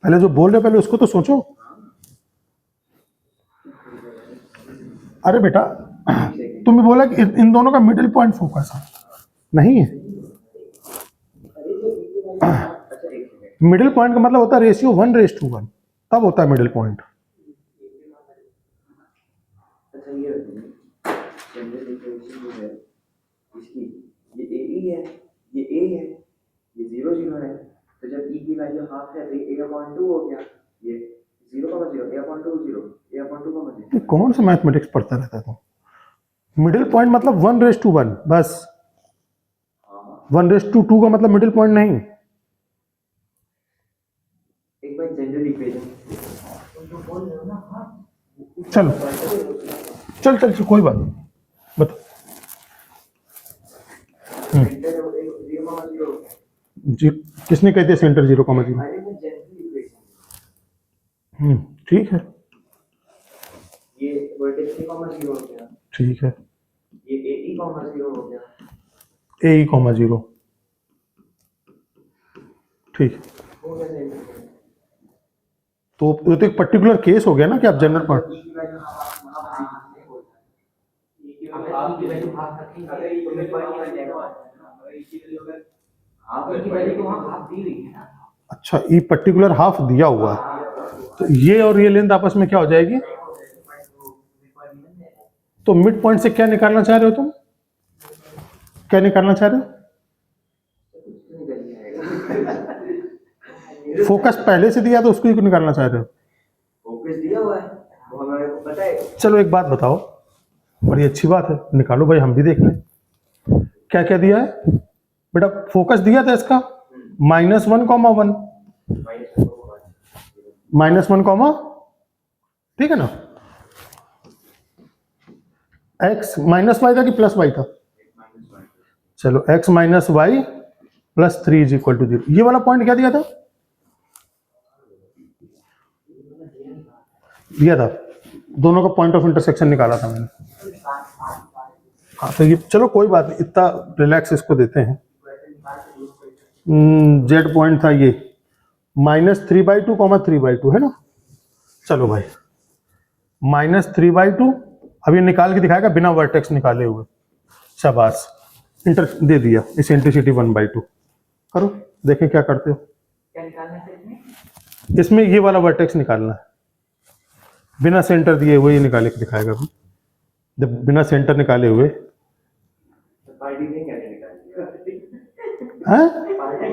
[SPEAKER 2] पहले जो बोल रहे पहले उसको तो सोचो। अरे बेटा तुमने बोला कि इन दोनों का मिडिल पॉइंट फोकस है, नहीं है। मिडिल पॉइंट का मतलब होता है रेशियो 1:1, तब होता है मिडिल पॉइंट।
[SPEAKER 1] ये 0 है, तो जब e की वैल्यू हाफ है तो ये a/2 हो गया, ये 0,0 a/2 0 a/2 0।
[SPEAKER 2] कौन सा मैथमेटिक्स पढ़ता रहता है तो? मिडिल पॉइंट मतलब 1:1 बस। 1:2 का मतलब मिडिल पॉइंट नहीं।
[SPEAKER 1] एक बार जनरल इक्वेशन
[SPEAKER 2] चलो चल कोई बात नहीं, बता। जी किसने कहते सेंटर 0,0? ठीक है,
[SPEAKER 1] ये वर्टेक्स ए कॉमा 0 हो गया,
[SPEAKER 2] ठीक है,
[SPEAKER 1] ये ए ई कॉमा 0 हो गया,
[SPEAKER 2] ए ई कॉमा 0, ठीक।
[SPEAKER 1] हो गया सेंटर पॉइंट।
[SPEAKER 2] तो ये तो एक पर्टिकुलर केस हो गया ना कि आप जनरल पॉइंट,
[SPEAKER 1] ई की वैल्यू हाफ की वैल्यू हाफ रखेंगे, अगर ई की वैल्यू हाफ आ जाएगा, अगर ई की वैल्यू अगर हाफ की वैल्यू तो वहां हाफ दी हुई है ना।
[SPEAKER 2] अच्छा, ई पर्टिकुलर हाफ दिया हुआ है, तो ये और ये लेंथ आपस में क्या हो जाएगी? तो मिड पॉइंट से क्या निकालना चाह रहे हो तुम? क्या निकालना चाह रहे हो? फोकस पहले से दिया तो उसको ही क्यों निकालना चाह रहे हो?
[SPEAKER 1] फोकस दिया हुआ है, वो हमारे को पता है।
[SPEAKER 2] चलो एक बात बताओ, बड़ी अच्छी बात है, निकालो भाई, हम भी देख लें क्या क्या दिया है। बेटा फोकस दिया था इसका -1,1, -1, ठीक है ना। x माइनस वाई था कि प्लस वाई था? चलो x minus Y plus 3 is equal to 0। ये वाला पॉइंट क्या दिया था? दिया था, दोनों का पॉइंट ऑफ इंटरसेक्शन निकाला था मैंने। हाँ तो ये चलो कोई बात नहीं, इतना रिलैक्स इसको देते हैं। जेड पॉइंट था ये -3/2, 3/2 है ना। चलो भाई -3/2, अब ये निकाल के दिखाएगा बिना वर्टेक्स निकाले हुए। शाबाश, इंटर दे दिया, इसेंट्रिसिटी 1/2। करो, देखें क्या करते हो।
[SPEAKER 1] क्या निकालना है
[SPEAKER 2] इसमें ये वाला वर्टेक्स निकालना है, बिना सेंटर दिए हुए ये निकाले के दिखाएगा अभी। जब बिना सेंटर निकाले हुए
[SPEAKER 1] पार्टी नहीं कैसे निकालेंगे?
[SPEAKER 2] हैं,
[SPEAKER 1] पार्टी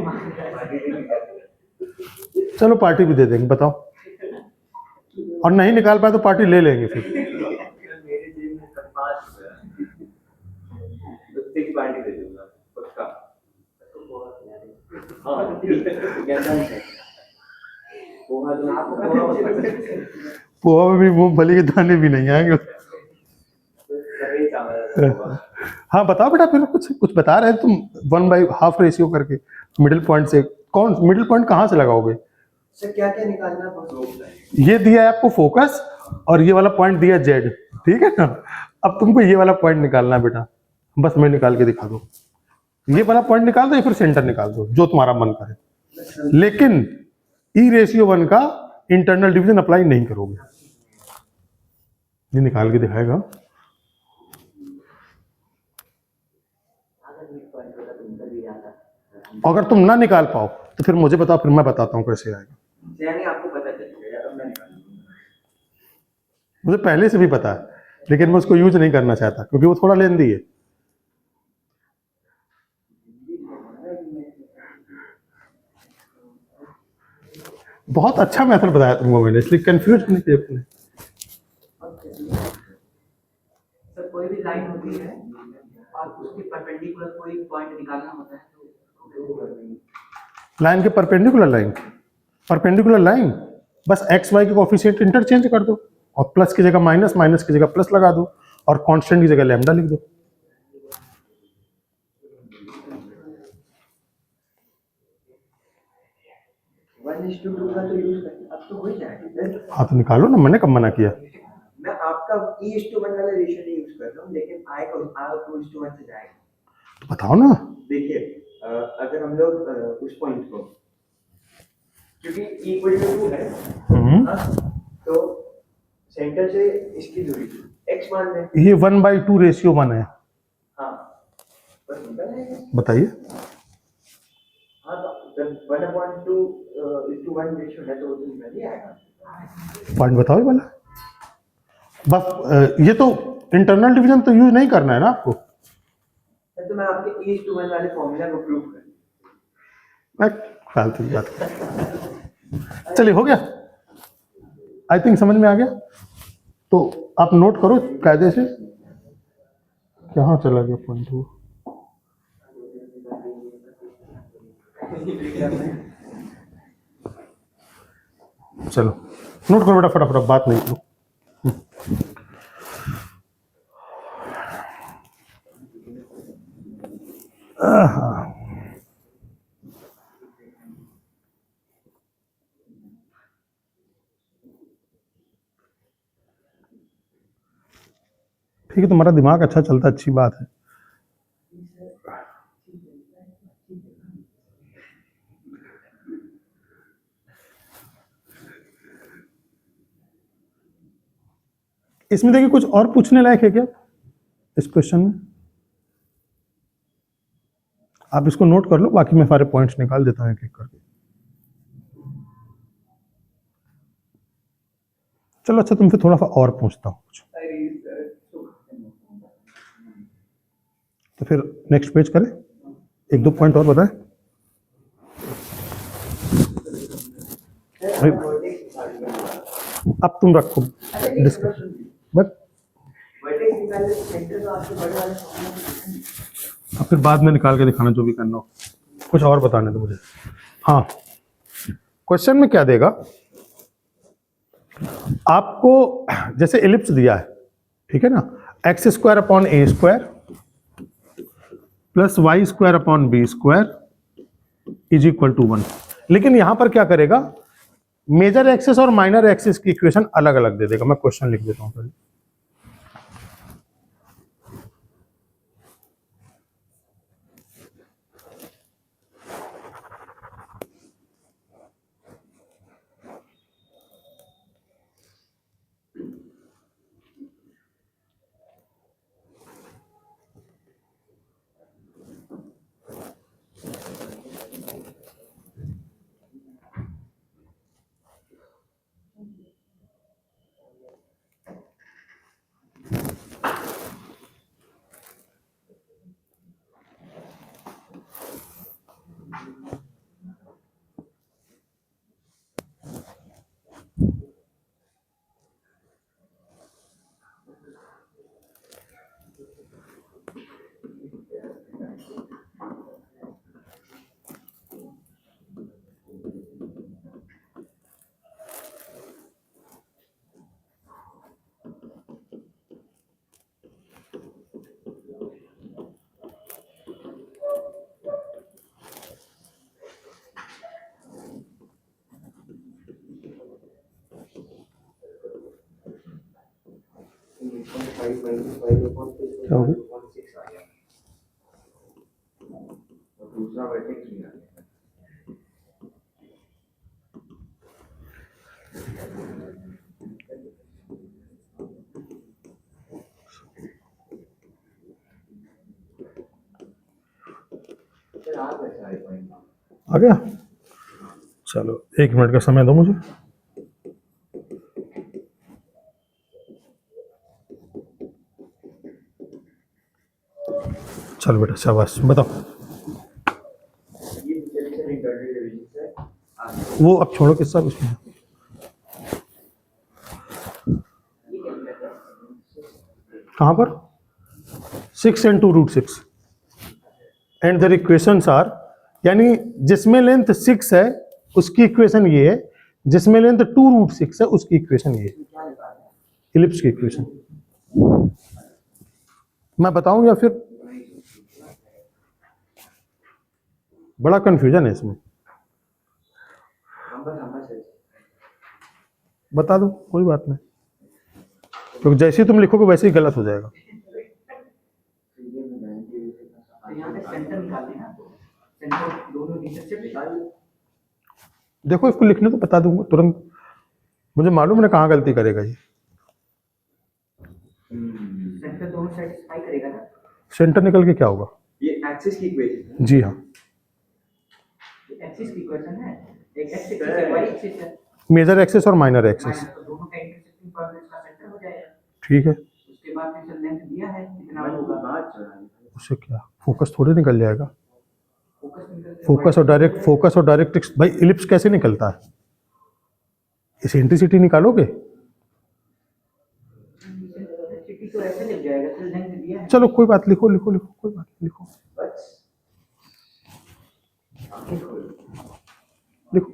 [SPEAKER 1] नहीं निकालेंगे।
[SPEAKER 2] चलो पार्टी भी दे देंगे, बताओ। और नहीं निकाल पाए तो पार्टी ले लेंगे फिर।
[SPEAKER 1] मेरे जेब में 5 रुपया, कुत्ते की पार्टी दे दूंगा पक्का। हाँ कैसा है पोहा? तो आपको
[SPEAKER 2] पोहा में भी मूंगफली के दाने भी नहीं आएंगे। हाँ बताओ बेटा, फिर कुछ कुछ बता रहे तुम 1/2 रेशियो करके मिडिल पॉइंट से। कौन मिडिल पॉइंट कहाँ से लगाओगे?
[SPEAKER 1] सर क्या क्या निकालना है?
[SPEAKER 2] ये दिया है आपको फोकस, और ये वाला पॉइंट दिया जेड, ठीक है ना। अब तुमको ये वाला पॉइंट निकालना है बेटा, बस मैं निकाल के दिखा दो। ये वाला पॉइंट निकाल दो या फिर सेंटर निकाल दो, जो तुम्हारा मन करे। लेकिन E/1 का इंटरनल डिवीजन अप्लाई नहीं करोगे। ये निकाल के दिखाएगा। अगर तुम ना निकाल पाओ तो फिर मुझे बताओ, फिर मैं बताता हूँ कैसे आएगा।
[SPEAKER 1] यानी आपको पता चलेगा यार, अब मैं निकालूंगा।
[SPEAKER 2] मुझे पहले से भी पता है, लेकिन मैं उसको यूज नहीं करना चाहता क्योंकि वो थोड़ा लेंदी है। बहुत अच्छा मेथड बताया तुमको मैंने, इसलिए कंफ्यूज नहीं किया अपने।
[SPEAKER 1] सर कोई भी लाइन होती है और उसके परपेंडिकुलर कोई पॉइंट निकालना होता है तो
[SPEAKER 2] लाइन के परपेंडिकुलर लाइन, बस एक्स वाई के कोफिशिएंट इंटरचेंज कर दो, और प्लस की जगह माइनस, माइनस की जगह प्लस लगा दो, और कांस्टेंट की जगह लैम्डा लिख दो।
[SPEAKER 1] 1:2 का तो यूज करते अब तो हो ही जाएगा।
[SPEAKER 2] हाँ तो निकालो ना, मैंने कब मना किया?
[SPEAKER 1] मैं आपका E/1 वाला रेशियो नहीं यूज कर रहा हूँ, लेकिन I को 2:1 से जाएगा।
[SPEAKER 2] तो बताओ ना।
[SPEAKER 1] देखिए अगर हम लोग उस पॉइंट को, क्योंकि E=2 है, तो सेंटर से इसकी दूरी x मान लें।
[SPEAKER 2] ये 1/2 रेशियो 1 है।
[SPEAKER 1] हाँ बस निकल जाएगा।
[SPEAKER 2] बताइए।
[SPEAKER 1] हाँ तो जब 1/2:1 रेशियो है तो वो तो निकल ही आएगा।
[SPEAKER 2] पॉइंट बताओ ये वाला। बस ये तो इंटरनल डिवीजन तो यूज नहीं करना है ना आपको।
[SPEAKER 1] तो मैं आपके E/1 वाले फॉर्मूला को प्रूव कर,
[SPEAKER 2] मैं फालतू की बात। चलिए हो गया, आई थिंक समझ में आ गया। तो आप नोट करो कायदे से। कहाँ चला गया पॉइंट वो? चलो नोट करो बेटा, फटाफट, बात नहीं करो। ठीक है, तुम्हारा दिमाग अच्छा चलता, अच्छी बात है। इसमें देखिए कुछ और पूछने लायक है क्या इस क्वेश्चन में? आप इसको नोट कर लो, बाकी मैं सारे पॉइंट्स निकाल देता हूँ एक एक करके। चलो अच्छा, तुमसे थोड़ा सा और पूछता हूँ कुछ, तो फिर नेक्स्ट पेज करें, एक दो पॉइंट और बताएं। अब तुम रखो डिस्कस, बट अब फिर बाद में निकाल के दिखाना जो भी करना हो। कुछ और बताने दो मुझे। हाँ, क्वेश्चन में क्या देगा आपको, जैसे एलिप्स दिया है, ठीक है ना, X square upon A square plus Y square upon B square is equal to 1। लेकिन यहां पर क्या करेगा, मेजर एक्सिस और माइनर एक्सिस की इक्वेशन अलग अलग दे देगा। मैं क्वेश्चन लिख देता हूं पहले। क्या हो गया?
[SPEAKER 1] दूसरा वर्टेक्स भी आ गया।
[SPEAKER 2] आ गया? चलो 1 मिनट का समय दो मुझे। चलो बेटा, शाबाश, बताओ। वो अब छोड़ो किस्सा उसमें। कहां पर? 6 into √6 and their equations are, यानी जिसमें लेंथ 6 है उसकी इक्वेशन ये है, जिसमें लेंथ 2√6 है उसकी इक्वेशन ये है, इलिप्स की इक्वेशन। मैं बताऊं या फिर? बड़ा कंफ्यूजन है इसमें, बता दो, कोई बात नहीं, क्योंकि जैसे ही तुम लिखोगे वैसे ही गलत हो जाएगा। देखो इसको लिखने तो बता दूंगा तुरंत, मुझे मालूम है कहाँ गलती करेगा ये।
[SPEAKER 1] सेंटर दोनों सेटिस्फाई करेगा ना?
[SPEAKER 2] सेंटर निकल के क्या होगा?
[SPEAKER 1] ये एक्सिस की इक्वेशन है।
[SPEAKER 2] जी हाँ,
[SPEAKER 1] एक्सिस की इक्वेशन है, एक एक्स एक्सिस है, वाई एक्सिस है,
[SPEAKER 2] मेजर एक्सिस और माइनर एक्सिस,
[SPEAKER 1] तो दोनों का इंटरसेक्टिंग पॉइंट इसका सेंटर हो जाएगा।
[SPEAKER 2] ठीक है।
[SPEAKER 1] उसके बाद फिर लेंथ दिया है कितना होगा,
[SPEAKER 2] उससे क्या फोकस थोड़ी निकल जाएगा?
[SPEAKER 1] फोकस निकल,
[SPEAKER 2] फोकस और डायरेक्ट भाई, इलिप्स कैसे निकलता है? इसेंट्रिसिटी निकालोगे?
[SPEAKER 1] सिटी तो ऐसे लिख जाएगा, तो लेंथ दिया है।
[SPEAKER 2] चलो कोई बात, लिखो लिखो लिखो, कोई बात लिखो, लिखो।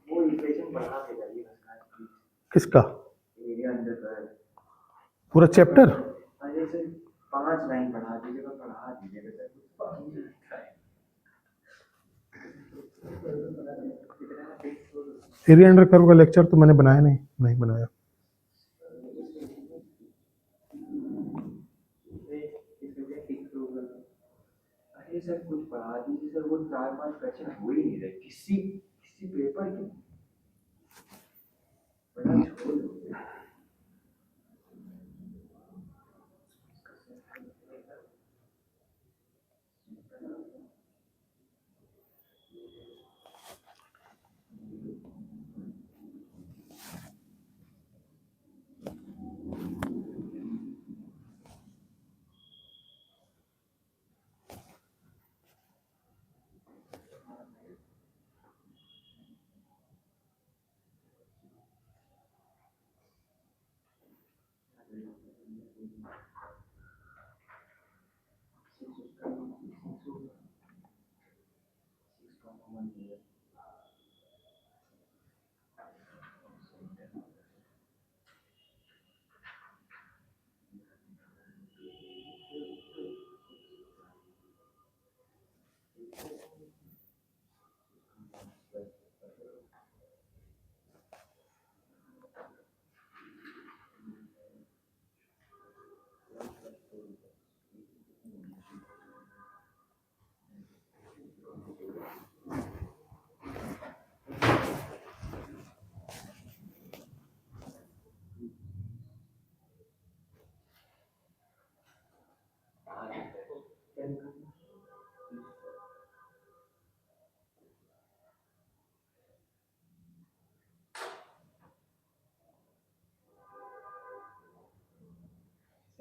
[SPEAKER 1] वो इक्वेशन बढ़ा के जाइए
[SPEAKER 2] किसका?
[SPEAKER 1] एरिया अंडर कर्व
[SPEAKER 2] पूरा चैप्टर?
[SPEAKER 1] जैसे 5 लाइन पढ़ा दीजिएगा, पढ़ा दीजिए
[SPEAKER 2] एरिया अंडर कर्व का लेक्चर तो मैंने बनाया नहीं बनाया।
[SPEAKER 1] अरे सर कुछ पढ़ा दीजिए सर, वो 4-5 क्वेश्चन हो ही नहीं रहे किसी पेपर के, पढ़ा छोड़ दो।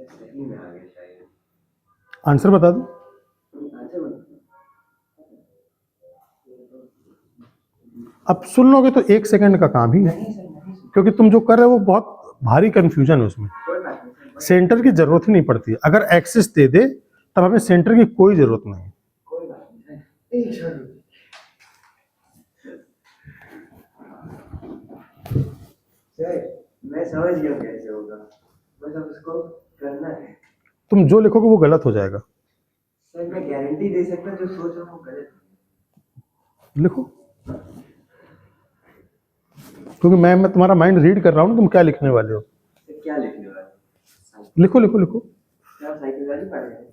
[SPEAKER 1] सही में आ गया शायद।
[SPEAKER 2] आंसर बता दो।
[SPEAKER 1] आंसर बता।
[SPEAKER 2] अब सुन लोगे तो 1 सेकंड का काम ही है,
[SPEAKER 1] नहीं सर नहीं सर,
[SPEAKER 2] क्योंकि तुम जो कर रहे हो वो बहुत भारी कंफ्यूजन है उसमें।
[SPEAKER 1] कोई बात नहीं सर,
[SPEAKER 2] सेंटर की जरूरत ही नहीं पड़ती। अगर एक्सिस दे दे तब हमें सेंटर की कोई जरूरत नहीं।
[SPEAKER 1] कोई बात नहीं सर। एक छोड़ सर, मैं समझ गया कैसे होगा, बस अब उसको करना है।
[SPEAKER 2] तुम जो लिखोगे वो गलत हो जाएगा।
[SPEAKER 1] सर मैं गारंटी दे सकता, जो सोच रहा हूँ वो गलत है।
[SPEAKER 2] लिखो, क्योंकि मैं तुम्हारा माइंड रीड कर रहा हूँ, तुम क्या लिखने वाले हो।
[SPEAKER 1] सर क्या लिखने वाले हैं?
[SPEAKER 2] लिखो लिखो लिखो,
[SPEAKER 1] सर आप साइकोलॉजी पढ़ रहे हैं?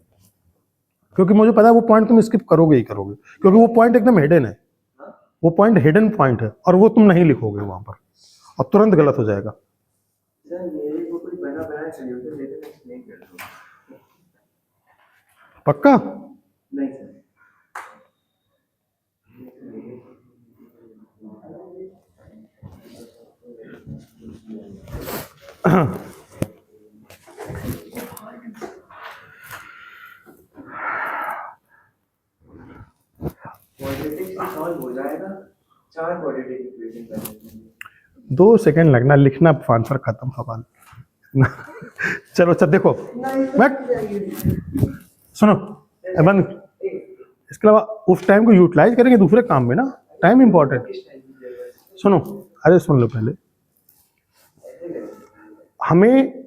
[SPEAKER 2] क्योंकि मुझे पता है वो पॉइंट तुम स्किप करोगे ही करोगे, क्योंकि वो पॉइंट एकदम हिडन है।
[SPEAKER 1] हाँ?
[SPEAKER 2] वो पॉइंट हिडन पॉइंट है और वो तुम नहीं लिखोगे वहां पर, और तुरंत गलत हो जाएगा।
[SPEAKER 1] सर मेरे को कोई बना सोल्यूशन देते मैं एक्सप्लेन कर दूँ।
[SPEAKER 2] पक्का?
[SPEAKER 1] नहीं सर। क्वाड्रेटिक से सॉल्व हो जाएगा 4 क्वाड्रेटिक इक्वेशन करने के लिए।
[SPEAKER 2] 2 सेकंड लगना, लिखना आंसर खत्म सवाल। चलो अच्छा देखो, मैं सुनो बंद। इसके अलावा उस टाइम को यूटिलाइज करेंगे दूसरे काम में ना, टाइम इंपॉर्टेंट। सुनो, अरे सुन लो पहले, हमें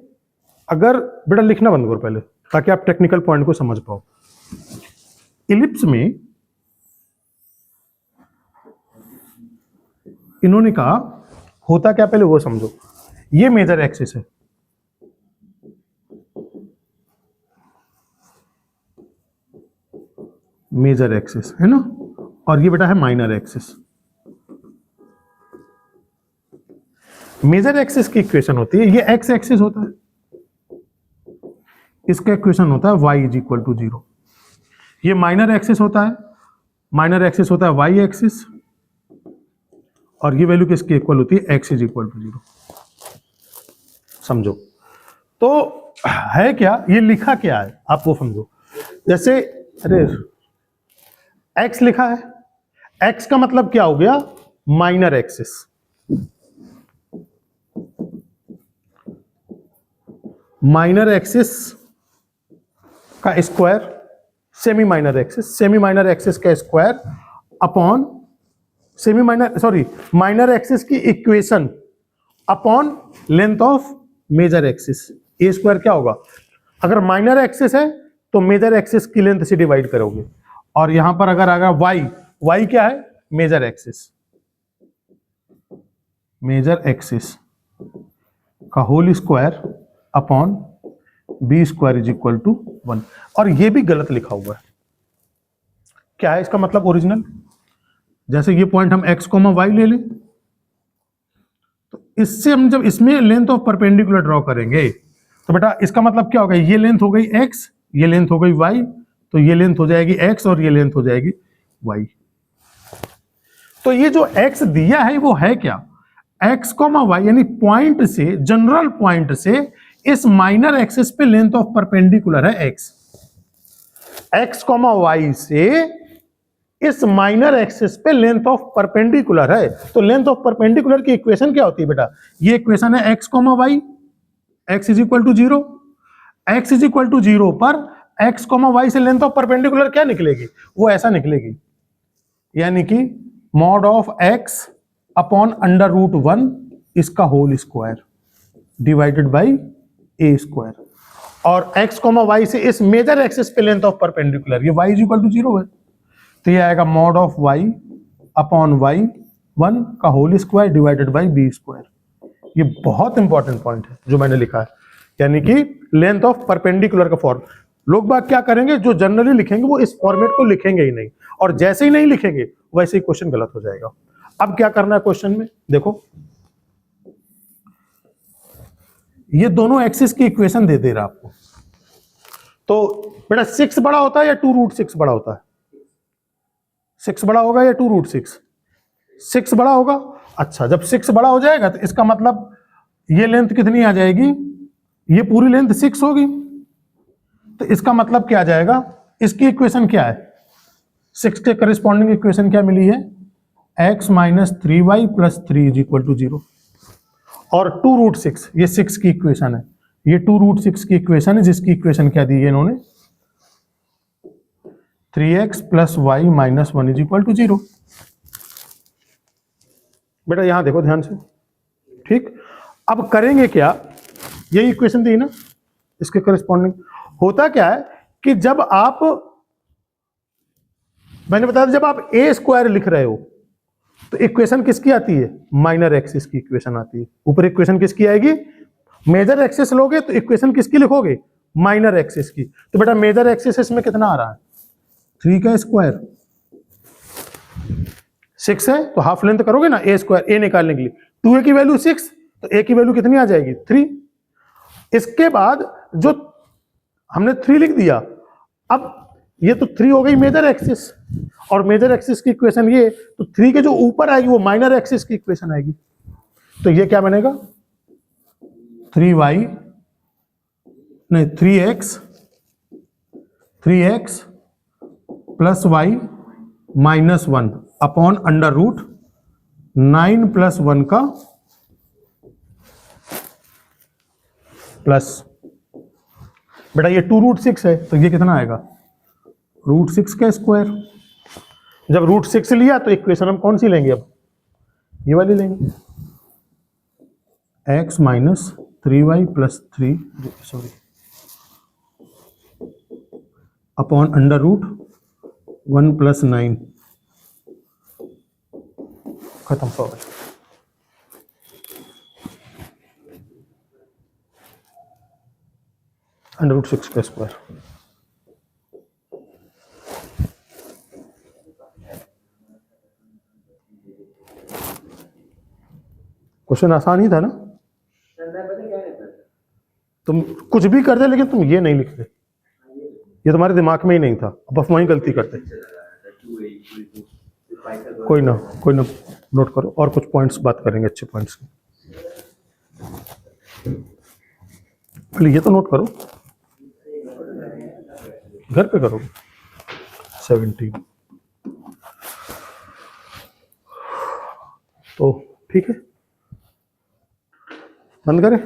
[SPEAKER 2] अगर बेटा लिखना बंद करो पहले ताकि आप टेक्निकल पॉइंट को समझ पाओ। इलिप्स में इन्होंने कहा होता क्या, पहले वो समझो। ये मेजर एक्सिस है, मेजर एक्सिस है ना, और ये बेटा है माइनर एक्सिस। मेजर एक्सिस की इक्वेशन होती है, ये एक्स एक्सिस होता है, इसका इक्वेशन होता है y इज इक्वल टू 0। ये माइनर एक्सिस होता है, माइनर एक्सिस होता है y एक्सिस, और ये वैल्यू किसकी इक्वल होती है, x इज इक्वल टू 0। समझो तो है क्या, ये लिखा क्या है आप वो समझो। जैसे अरे x लिखा है, x का मतलब क्या हो गया, माइनर एक्सिस। माइनर एक्सिस का square, semi minor axis, semi minor axis का square upon semi minor sorry minor axis की equation upon length of major axis. A square क्या होगा, अगर माइनर एक्सिस है तो मेजर एक्सिस की लेंथ से डिवाइड करोगे, और यहां पर अगर वाई क्या है, मेजर एक्सिस। मेजर एक्सिस का whole square upon B square is equal to 1। और ये भी गलत लिखा हुआ है। क्या है इसका मतलब ओरिजिनल? जैसे ये पॉइंट हम x, y ले लें, तो इससे हम जब इसमें लेंथ ऑफ परपेंडिकुलर ड्रॉ करेंगे तो बेटा इसका मतलब क्या होगा? ये लेंथ हो गई x, ये लेंथ हो गई y, तो ये लेंथ हो जाएगी x और ये लेंथ हो जाएगी y। तो ये जो x दिया है वो है क्या? x, y, यानी पॉइंट से, जनरल पॉइंट से इस माइनर एक्सिस पे लेंथ ऑफ परपेंडिकुलर है x। x, y से इस माइनर एक्सिस पे लेंथ ऑफ परपेंडिकुलर है। तो लेंथ ऑफ परपेंडिकुलर की इक्वेशन क्या होती है बेटा? ये इक्वेशन है x, y, x is equal to 0। x is equal to 0 पर x, y से लेंथ ऑफ परपेंडिकुलर क्या निकलेगी? वो ऐसा निकलेगी, यानी कि mod of x upon under root 1 इसका whole square divided by a square. और x, y से इस मेजर एक्सिस पे लेंथ ऑफ परपेंडिकुलर, ये y इज इक्वल टू 0 है, तो ये आएगा mod of y upon y 1 का whole square divided by b square. ये बहुत इंपॉर्टेंट पॉइंट है जो मैंने लिखा है, यानी कि लेंथ ऑफ परपेंडिकुलर का फॉर्म। लोग बात क्या करेंगे, जो जनरली लिखेंगे वो इस फॉर्मेट को लिखेंगे ही नहीं, और जैसे ही नहीं लिखेंगे वैसे ही क्वेश्चन गलत हो जाएगा। अब क्या करना है क्वेश्चन में, देखो ये दोनों एक्सिस की इक्वेशन दे दे रहा आपको। तो बेटा 6 बड़ा होता है या 2 रूट 6 बड़ा होता है? 6 बड़ा होगा या 2 रूट 6? 6 बड़ा होगा। अच्छा, जब 6 बड़ा हो जाएगा तो इसका मतलब ये लेंथ कितनी आ जाएगी? ये पूरी लेंथ 6 होगी। तो इसका मतलब क्या आ जाएगा? इसकी इक्वेशन क्या है? 6 के करस्पॉन्डिंग इक्वेशन क्या मिली है? x minus 3y plus 3 is equal to 0। और 2 रूट 6 ये 6 की इक्वेशन है, ये 2 रूट 6 की इक्वेशन है, जिसकी इक्वेशन क्या दी है इन्होंने? 3x plus Y minus 1 is equal to 0। बेटा यहां देखो ध्यान से, ठीक। अब करेंगे क्या, ये इक्वेशन दी ना इसके करस्पॉन्डिंग। होता क्या है कि जब आप, मैंने बताया जब आप a स्क्वायर लिख रहे हो तो इक्वेशन किसकी आती है? माइनर एक्सिस की इक्वेशन आती है। ऊपर इक्वेशन किसकी आएगी? मेजर एक्सिस लोगे तो इक्वेशन किसकी लिखोगे? माइनर एक्सिस की। तो बेटा मेजर एक्सिस इसमें कितना आ रहा है? 3 का स्क्वायर, 6 है तो हाफ लेंथ करोगे ना a स्क्वायर, a निकालने के लिए 2a की वैल्यू 6, तो a की वैल्यू कितनी आ जाएगी? 3। इसके बाद जो हमने 3 लिख दिया, अब ये तो 3 हो गई मेजर एक्सिस, और मेजर एक्सिस की इक्वेशन ये, तो 3 के जो ऊपर आएगी वो माइनर एक्सिस की इक्वेशन आएगी। तो ये क्या बनेगा? 3y नहीं 3x plus Y minus 1 upon under root 9 plus 1 का प्लस। बेटा ये 2 रूट 6 है तो ये कितना आएगा? रूट 6 का स्क्वायर। जब रूट 6 लिया तो इक्वेशन हम कौन सी लेंगे? अब ये वाली लेंगे, x minus 3y plus 3 sorry upon under root 1 plus 9। खत्म सॉल्व। अंडर रूट 6 का स्क्वायर। क्वेश्चन आसान ही था ना? तुम कुछ भी कर दे लेकिन तुम ये नहीं लिख रहे, ये तुम्हारे दिमाग में ही नहीं था, बस वहीं गलती करते। कोई ना नोट करो, और कुछ पॉइंट्स बात करेंगे, अच्छे पॉइंट्स की। पहले ये तो नोट करो, घर पे करो। 17 तो ठीक है, बंद करें।